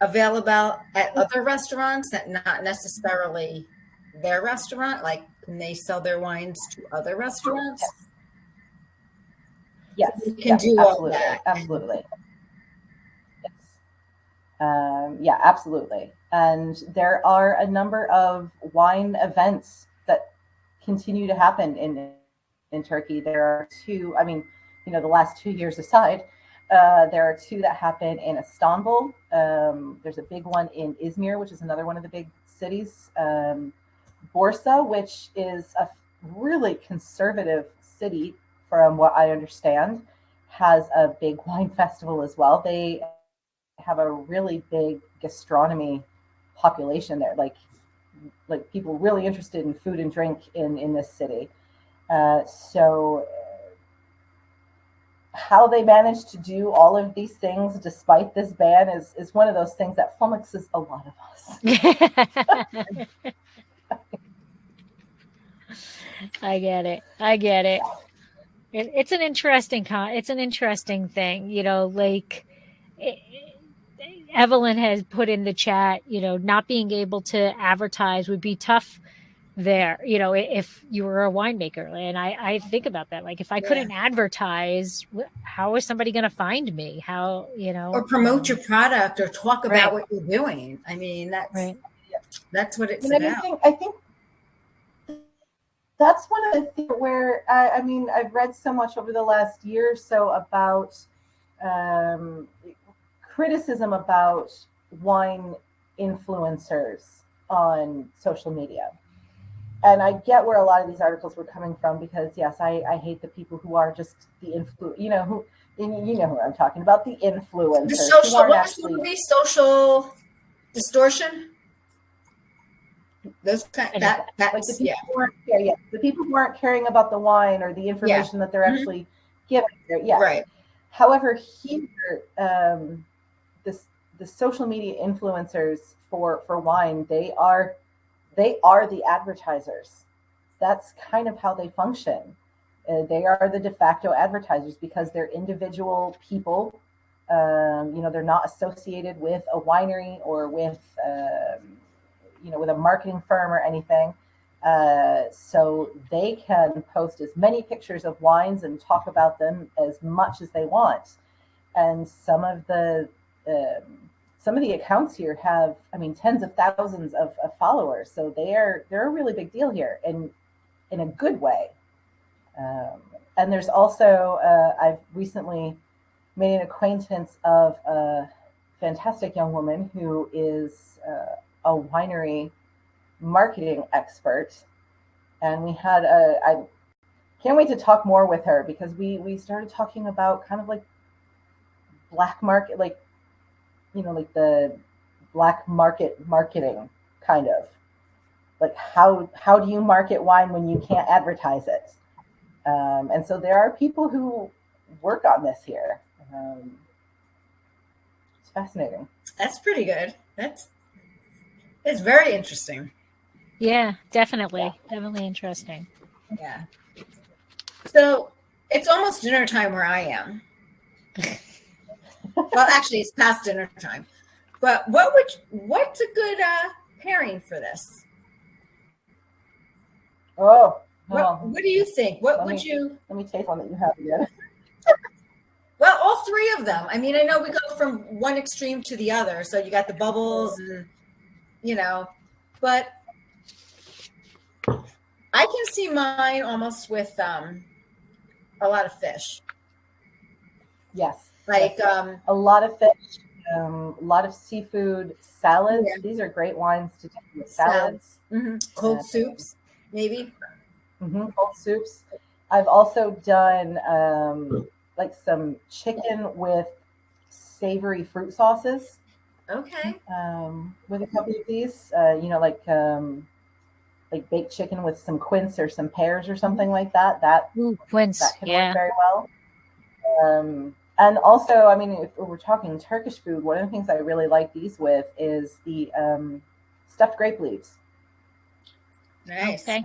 available at other restaurants that not necessarily their restaurant? Like, can they sell their wines to other restaurants? Yes, you can do absolutely, all that. Absolutely. Yes. Absolutely. And there are a number of wine events that continue to happen in Turkey. There are two, I mean, the last 2 years aside, there are two that happen in Istanbul. There's a big one in Izmir, which is another one of the big cities. Bursa, which is a really conservative city, from what I understand, has a big wine festival as well. They have a really big gastronomy population there, like people really interested in food and drink in this city. So how they manage to do all of these things despite this ban is one of those things that flummoxes a lot of us. I get it. It's an interesting thing, like Evelyn has put in the chat, not being able to advertise would be tough there, if you were a winemaker. And I think about that. Like, if I couldn't advertise, how is somebody going to find me? How, or promote your product or talk about what you're doing. I mean, that's what it's about. I think that's one of the things where, I've read so much over the last year or so about criticism about wine influencers on social media. And I get where a lot of these articles were coming from, because yes, I hate the people who are just the who I'm talking about, the influencers. The social distortion. Those kind And that Like that's the people who aren't, the people who aren't caring about the wine or the information that they're actually giving. Yes. Right. However, here, the social media influencers for wine, they are the advertisers. That's kind of how they function. They are the de facto advertisers because they're individual people. They're not associated with a winery or with with a marketing firm or anything. So they can post as many pictures of wines and talk about them as much as they want. And some of the accounts here have, tens of thousands of followers. So they're a really big deal here, and in a good way. And there's also, I've recently made an acquaintance of a fantastic young woman who is a winery marketing expert. And we had I can't wait to talk more with her because we started talking about kind of like black market, like the black market marketing, kind of like how do you market wine when you can't advertise it? And so there are people who work on this here. It's fascinating. That's pretty good. It's very interesting. Yeah, definitely. Definitely interesting. Yeah. So it's almost dinner time where I am. Well, actually, it's past dinner time. But what's a good pairing for this? Oh, what do you think? Let me taste one that you have again. Well, all three of them. I mean, I know we go from one extreme to the other. So you got the bubbles and, but I can see mine almost with a lot of fish. Yes. Like a lot of fish, a lot of seafood, salads. Yeah. These are great wines to take with salads. Mm-hmm. Cold soups, maybe. Mm-hmm. Cold soups. I've also done like some chicken with savory fruit sauces. Okay. With a couple of these, like baked chicken with some quince or some pears or something like that. Quince. That can work very well. And also, if we're talking Turkish food, one of the things I really like these with is the stuffed grape leaves. Nice. Okay.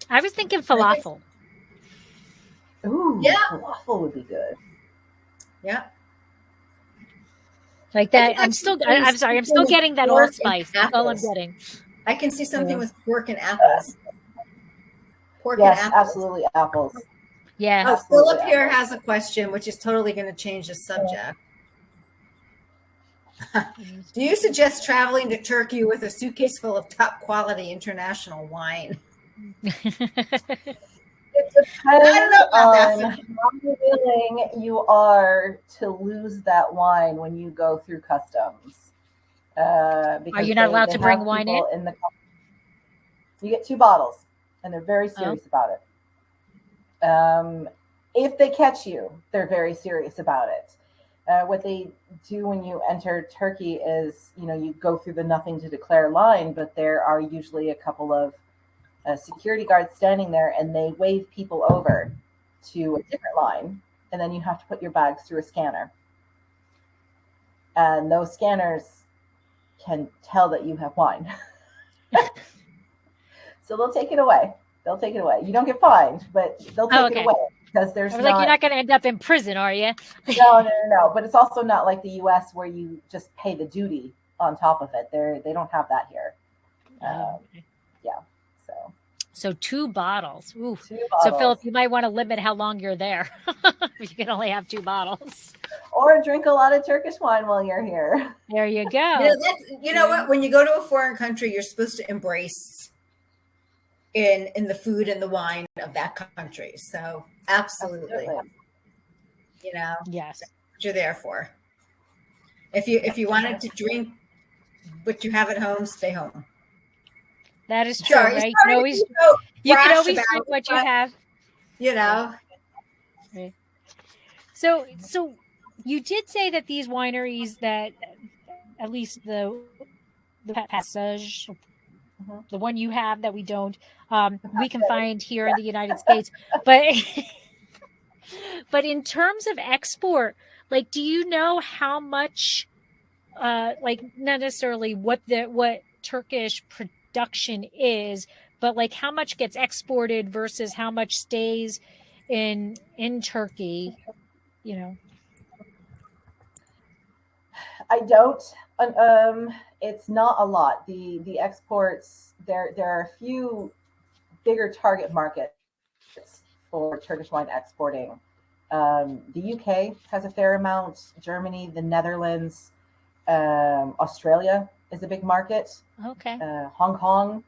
I was thinking falafel. Ooh, yeah. Falafel would be good. Yeah. Like that. I'm still getting that allspice. That's all I'm getting. I can see something with pork and apples. And apples. Absolutely apples. Yeah. Oh, Philip here has a question, which is totally going to change the subject. Do you suggest traveling to Turkey with a suitcase full of top quality international wine? It depends on how willing you are to lose that wine when you go through customs. Because are you not allowed to bring wine in? You get 2 bottles, and they're very serious about it. If they catch you, they're very serious about it. What they do when you enter Turkey is, you go through the nothing to declare line, but there are usually a couple of security guards standing there, and they wave people over to a different line, and then you have to put your bags through a scanner. And those scanners can tell that you have wine. So they'll take it away. You don't get fined, but they'll take it away. Because there's you're not going to end up in prison, are you? No. But it's also not like the U.S. where you just pay the duty on top of it. They don't have that here. Yeah. So 2 bottles. Ooh. 2 bottles. So Philip, you might want to limit how long you're there. You can only have 2 bottles. Or drink a lot of Turkish wine while you're here. There you go. You know what? When you go to a foreign country, you're supposed to embrace in the food and the wine of that country. So absolutely. Yes, that's what you're there for. If you wanted to drink what you have at home, stay home. That is true, right? You can always drink what you have. Right. So you did say that these wineries, that at least the Passage the one you have that we don't, we can find here in the United States. But but in terms of export, like, do you know how much, like, not necessarily what Turkish production is, but like how much gets exported versus how much stays in Turkey, you know? I don't. It's not a lot. The exports, there are a few bigger target markets for Turkish wine exporting. The UK has a fair amount. Germany, the Netherlands, Australia is a big market. Okay. Hong Kong,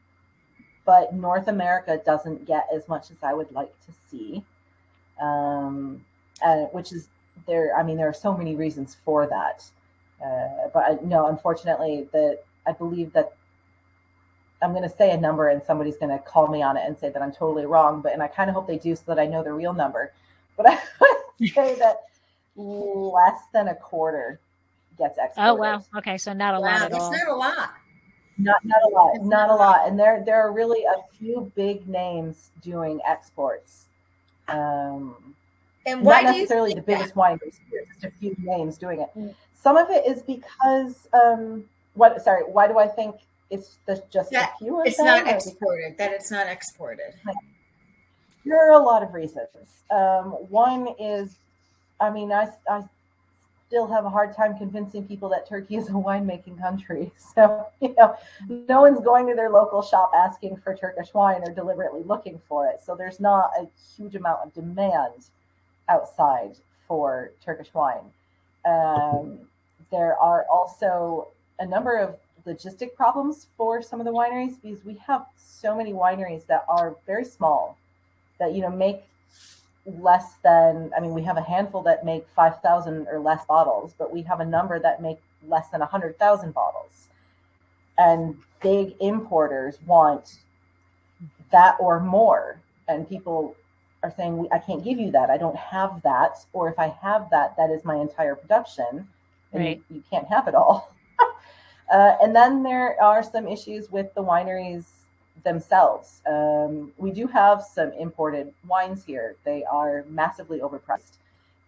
but North America doesn't get as much as I would like to see. Which is there. I mean, there are so many reasons for that. But no, unfortunately, I believe that I'm going to say a number and somebody's going to call me on it and say that I'm totally wrong. And I kind of hope they do so that I know the real number. But I would say that less than a quarter gets exported. Oh, wow. Okay. So not a lot at all. That's not a lot. Not a lot. Not a lot. And there are really a few big names doing exports. And why not necessarily the biggest wineries here, just a few names doing it. Some of it is because why do I think it's just a few of it's them? Not exported, that it's not exported. There are a lot of reasons. One is, I mean, I still have a hard time convincing people that Turkey is a winemaking country. So, no one's going to their local shop asking for Turkish wine or deliberately looking for it. So there's not a huge amount of demand outside for Turkish wine. There are also a number of logistic problems for some of the wineries because we have so many wineries that are very small that make less than, I mean, we have a handful that make 5,000 or less bottles, but we have a number that make less than 100,000 bottles. And big importers want that or more. And people are saying, I can't give you that. I don't have that. Or if I have that, that is my entire production. And right. you can't have it all. And then there are some issues with the wineries themselves. We do have some imported wines here. They are massively overpriced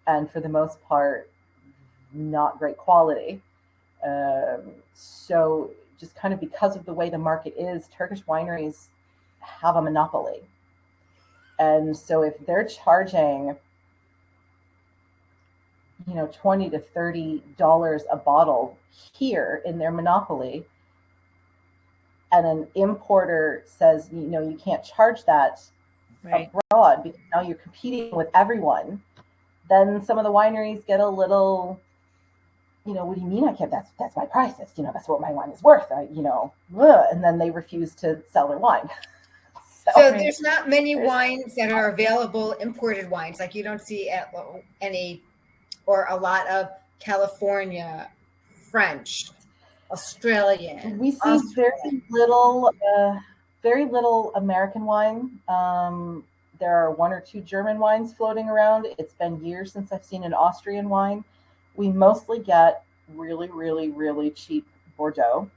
and for the most part, not great quality. So just kind of because of the way the market is, Turkish wineries have a monopoly. And so if they're charging, $20 to $30 a bottle here in their monopoly, and an importer says, you can't charge that right. abroad because now you're competing with everyone, then some of the wineries get a little, what do you mean I can't? That's my price. That's, that's what my wine is worth. And then they refuse to sell their wine. So there's not many wines that are available, imported wines, like you don't see any or a lot of California, French, Australian. We see very little American wine. There are one or two German wines floating around. It's been years since I've seen an Austrian wine. We mostly get really, really, really cheap Bordeaux.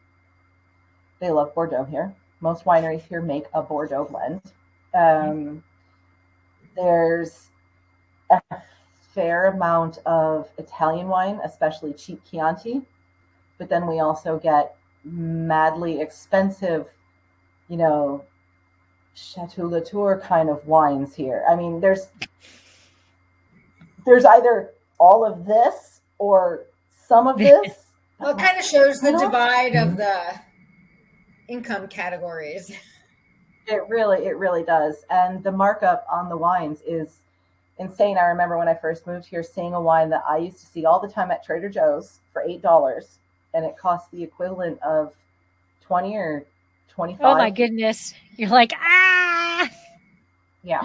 They love Bordeaux here. Most wineries here make a Bordeaux blend. There's a fair amount of Italian wine, especially cheap Chianti. But then we also get madly expensive, Chateau Latour kind of wines here. I mean, there's either all of this or some of this. Well, it kind of shows the divide of the income categories. It really does. And the markup on the wines is insane. I remember when I first moved here, seeing a wine that I used to see all the time at Trader Joe's for $8, and it cost the equivalent of 20 or 25. Oh my goodness. You're like, ah. Yeah.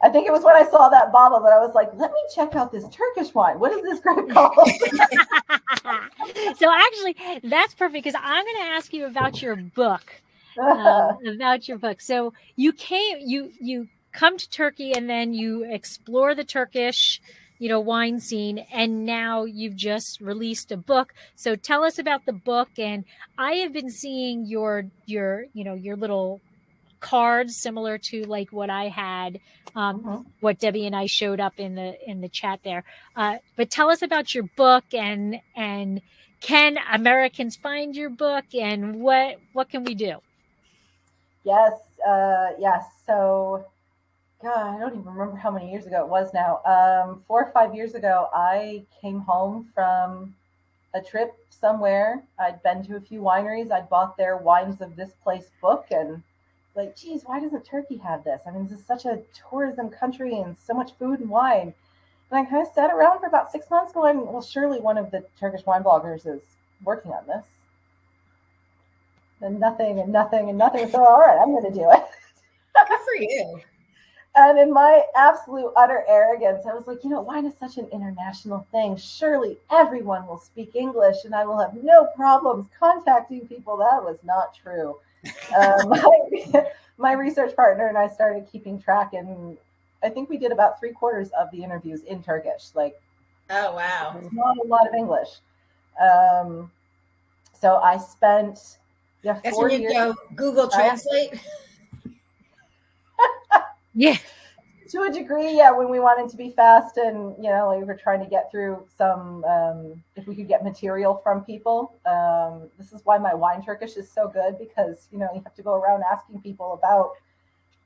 I think it was when I saw that bottle that I was like, let me check out this Turkish wine. What is this grape called? So actually, that's perfect because I'm going to ask you about your book. So you come to Turkey and then you explore the Turkish, wine scene, and now you've just released a book. So tell us about the book. And I have been seeing your little cards similar to like what I had, what Debbie and I showed up in the chat there. But tell us about your book, and can Americans find your book, and what can we do? Yes. Yes. So, God, I don't even remember how many years ago it was now. 4 or 5 years ago, I came home from a trip somewhere. I'd been to a few wineries. I'd bought their Wines of This Place book, and like, geez, why doesn't Turkey have this? I mean, this is such a tourism country and so much food and wine. And I kind of sat around for about 6 months going, well, surely one of the Turkish wine bloggers is working on this. And nothing and nothing and nothing. So, all right, I'm going to do it. Good for you. And in my absolute utter arrogance, I was like, wine is such an international thing. Surely everyone will speak English and I will have no problems contacting people. That was not true. My research partner and I started keeping track, and I think we did about 3/4 of the interviews in Turkish. Like, oh wow, not a lot of English. So I spent That's 4 when you years. go Google Translate. Yeah. To a degree, yeah, when we wanted to be fast and, we were trying to get through some, if we could get material from people. This is why my wine Turkish is so good, because, you have to go around asking people about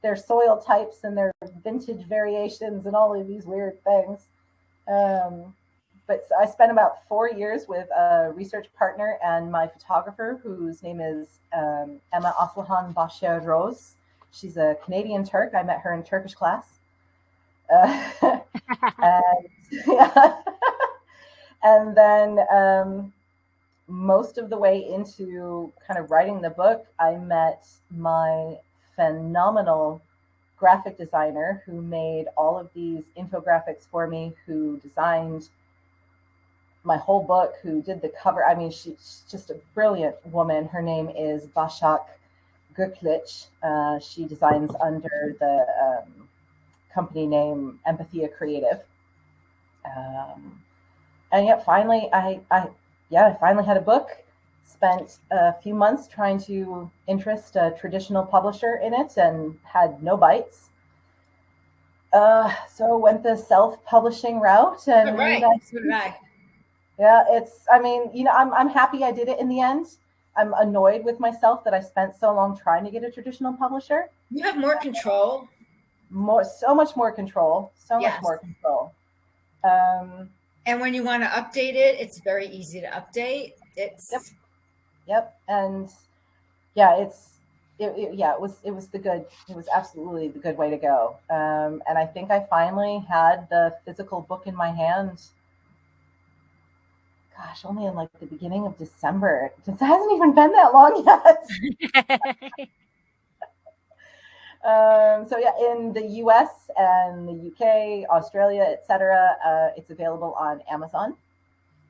their soil types and their vintage variations and all of these weird things. But I spent about 4 years with a research partner and my photographer, whose name is Emma Aslıhan Başar Rose. She's a Canadian Turk. I met her in Turkish class. And then most of the way into kind of writing the book, I met my phenomenal graphic designer who made all of these infographics for me, who designed my whole book, who did the cover. I mean, she's just a brilliant woman. Her name is Başak Gökliç. She designs under the company name Empathia Creative. And yet finally I finally had a book. Spent a few months trying to interest a traditional publisher in it and had no bites. So went the self-publishing route, and right. So did I. Yeah, I'm happy I did it in the end. I'm annoyed with myself that I spent so long trying to get a traditional publisher. You have more control. So much more control. Much more control. And when you want to update it, it's very easy to update. Yep. And yeah, it was absolutely the good way to go. And I think I finally had the physical book in my hand. Gosh, only in like the beginning of December. It hasn't even been that long yet. So yeah, in the US and the UK, Australia, etc., it's available on Amazon.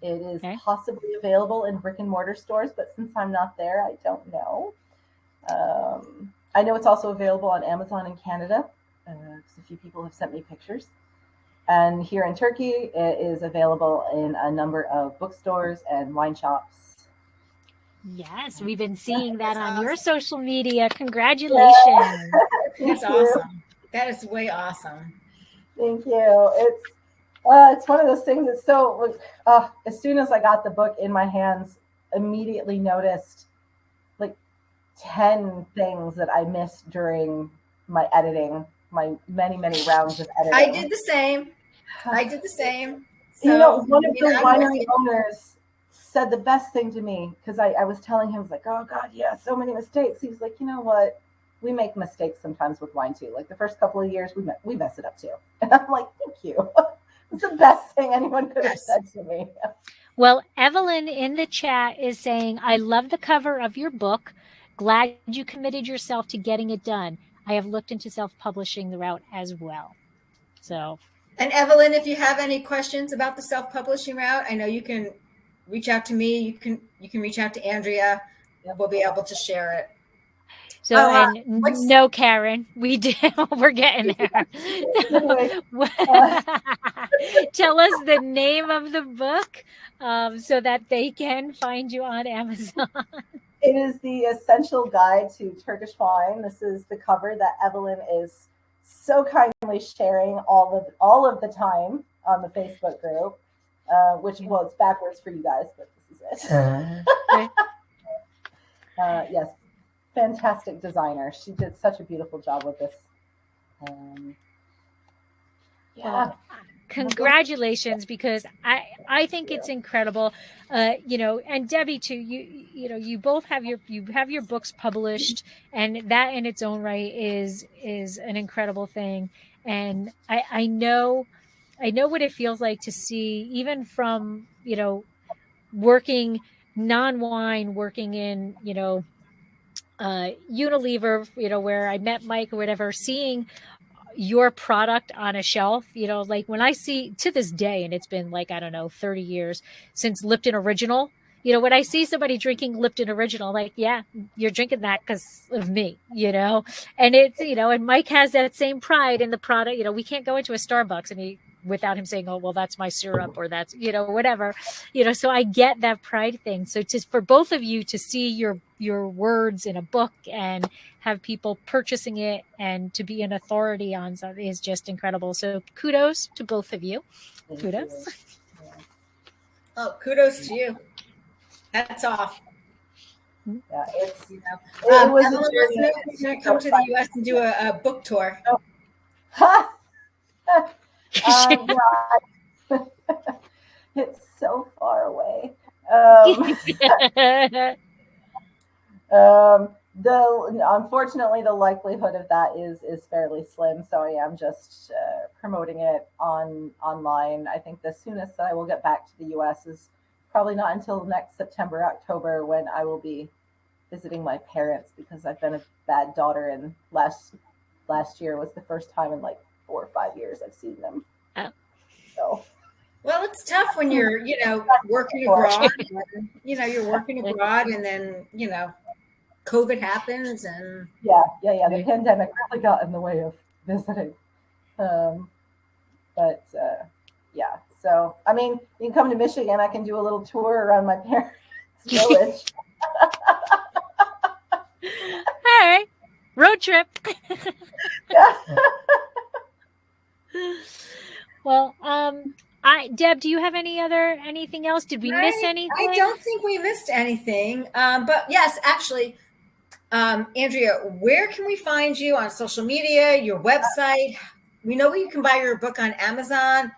It is possibly available in brick and mortar stores, but since I'm not there, I don't know. I know it's also available on Amazon in Canada, because a few people have sent me pictures. And here in Turkey, it is available in a number of bookstores and wine shops. Yes, we've been seeing that on your social media. Congratulations. That's awesome. That is way awesome. Thank you. It's one of those things that's so, as soon as I got the book in my hands, immediately noticed like 10 things that I missed during my editing, my many, many rounds of editing. I did the same. So, one of the winery owners said the best thing to me, because I was telling him, I was like, oh God, yeah, so many mistakes. He was like, you know what? We make mistakes sometimes with wine too. Like the first couple of years, we mess it up too. And I'm like, thank you. It's the best thing anyone could have said to me. Well, Evelyn in the chat is saying, I love the cover of your book. Glad you committed yourself to getting it done. I have looked into self-publishing the route as well. So. And Evelyn, if you have any questions about the self-publishing route, I know you can reach out to me. You can reach out to Andrea. We'll be able to share it. So, no, Karen, we did. We're getting there. tell us the name of the book so that they can find you on Amazon? It is the Essential Guide to Turkish Wine. This is the cover that Evelyn is so kindly sharing all of the time on the Facebook group, which, well, it's backwards for you guys, but this is it. Yes, fantastic designer. She did such a beautiful job with this. Well, congratulations, because I think it's incredible. And Debbie too, you both have your books published, and that in its own right is an incredible thing. And I know what it feels like to see, even from, working non-wine, working in, Unilever, where I met Mike or whatever, seeing your product on a shelf, like when I see, to this day, and it's been like, I don't know, 30 years since Lipton Original, when I see somebody drinking Lipton Original, like, yeah, you're drinking that because of me, and it's, and Mike has that same pride in the product. We can't go into a Starbucks without him saying, oh, well, that's my syrup, or that's, whatever, so I get that pride thing. So just for both of you to see your words in a book and have people purchasing it and to be an authority on something is just incredible. So kudos to both of you. Kudos. Oh, kudos to you. Hats off. Yeah, it's, it was going to come to the U.S. and do a book tour. Oh. It's so far away. Unfortunately, the likelihood of that is fairly slim. So I am just promoting it online. I think the soonest that I will get back to the U.S. is probably not until next September, October, when I will be visiting my parents, because I've been a bad daughter, and last year was the first time in like 4 or 5 years I've seen them. Oh. So. Well, it's tough when you're, working abroad. You're working abroad, and then, COVID happens, and yeah. The pandemic really got in the way of visiting. Yeah. So, I mean, you can come to Michigan. I can do a little tour around my parents' village. All right, road trip. Well, Deb, do you have anything else? Did we miss anything? I don't think we missed anything. But yes, actually, Andrea, where can we find you on social media, your website? We know you can buy your book on Amazon.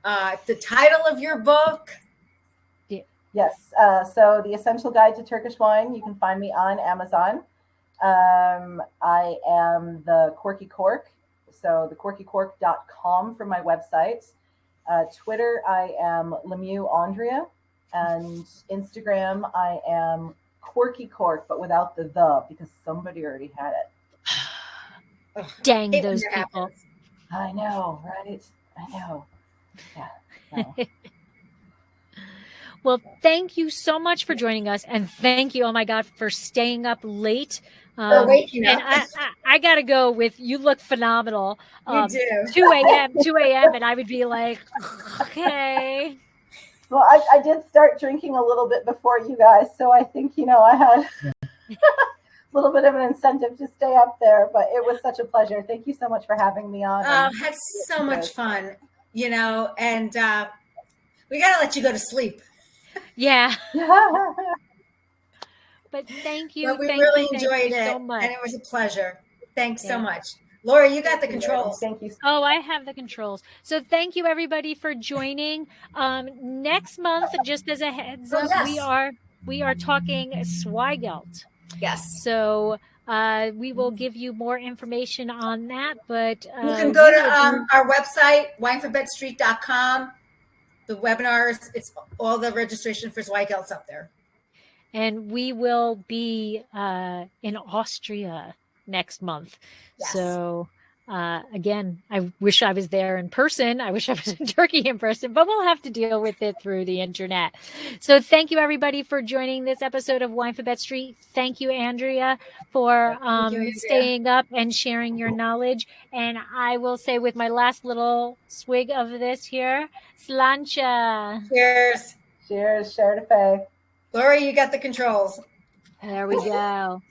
The title of your book. Yes. So The Essential Guide to Turkish Wine, you can find me on Amazon. I am the Corky Cork. So thecorkycork.com for my website. Twitter, I am Lemieux Andrea, and Instagram, I am Corky Cork, but without the because somebody already had it. Dang those people! I know, right? I know. Yeah. No. Well, thank you so much for joining us, and thank you, oh my God, for staying up late. And I gotta go with, you look phenomenal. You do. 2 a.m. and I would be like, okay. Well, I did start drinking a little bit before you guys, so I think, I had a little bit of an incentive to stay up there, but it was such a pleasure. Thank you so much for having me on. I had so much fun, and we got to let you go to sleep. Yeah. But thank you. But we really enjoyed it, so much. And it was a pleasure. Thanks so much. Laura, you got the controls. Thank you. Oh, I have the controls. So thank you, everybody, for joining. Next month, just as a heads up, we are talking Zweigelt. Yes. So we will give you more information on that. But you can go to our website, winephabetstreet.com. The webinars, it's all the registration for Zweigelt's up there. And we will be in Austria next month. Yes. So Again, I wish I was there in person. I wish I was in Turkey in person, but we'll have to deal with it through the internet. So thank you, everybody, for joining this episode of Winephabet Street. Thank you, Andrea, for staying up and sharing your knowledge. And I will say with my last little swig of this here, Slancha. Cheers. Cheers, share to Faye. Lori, you got the controls. There we go.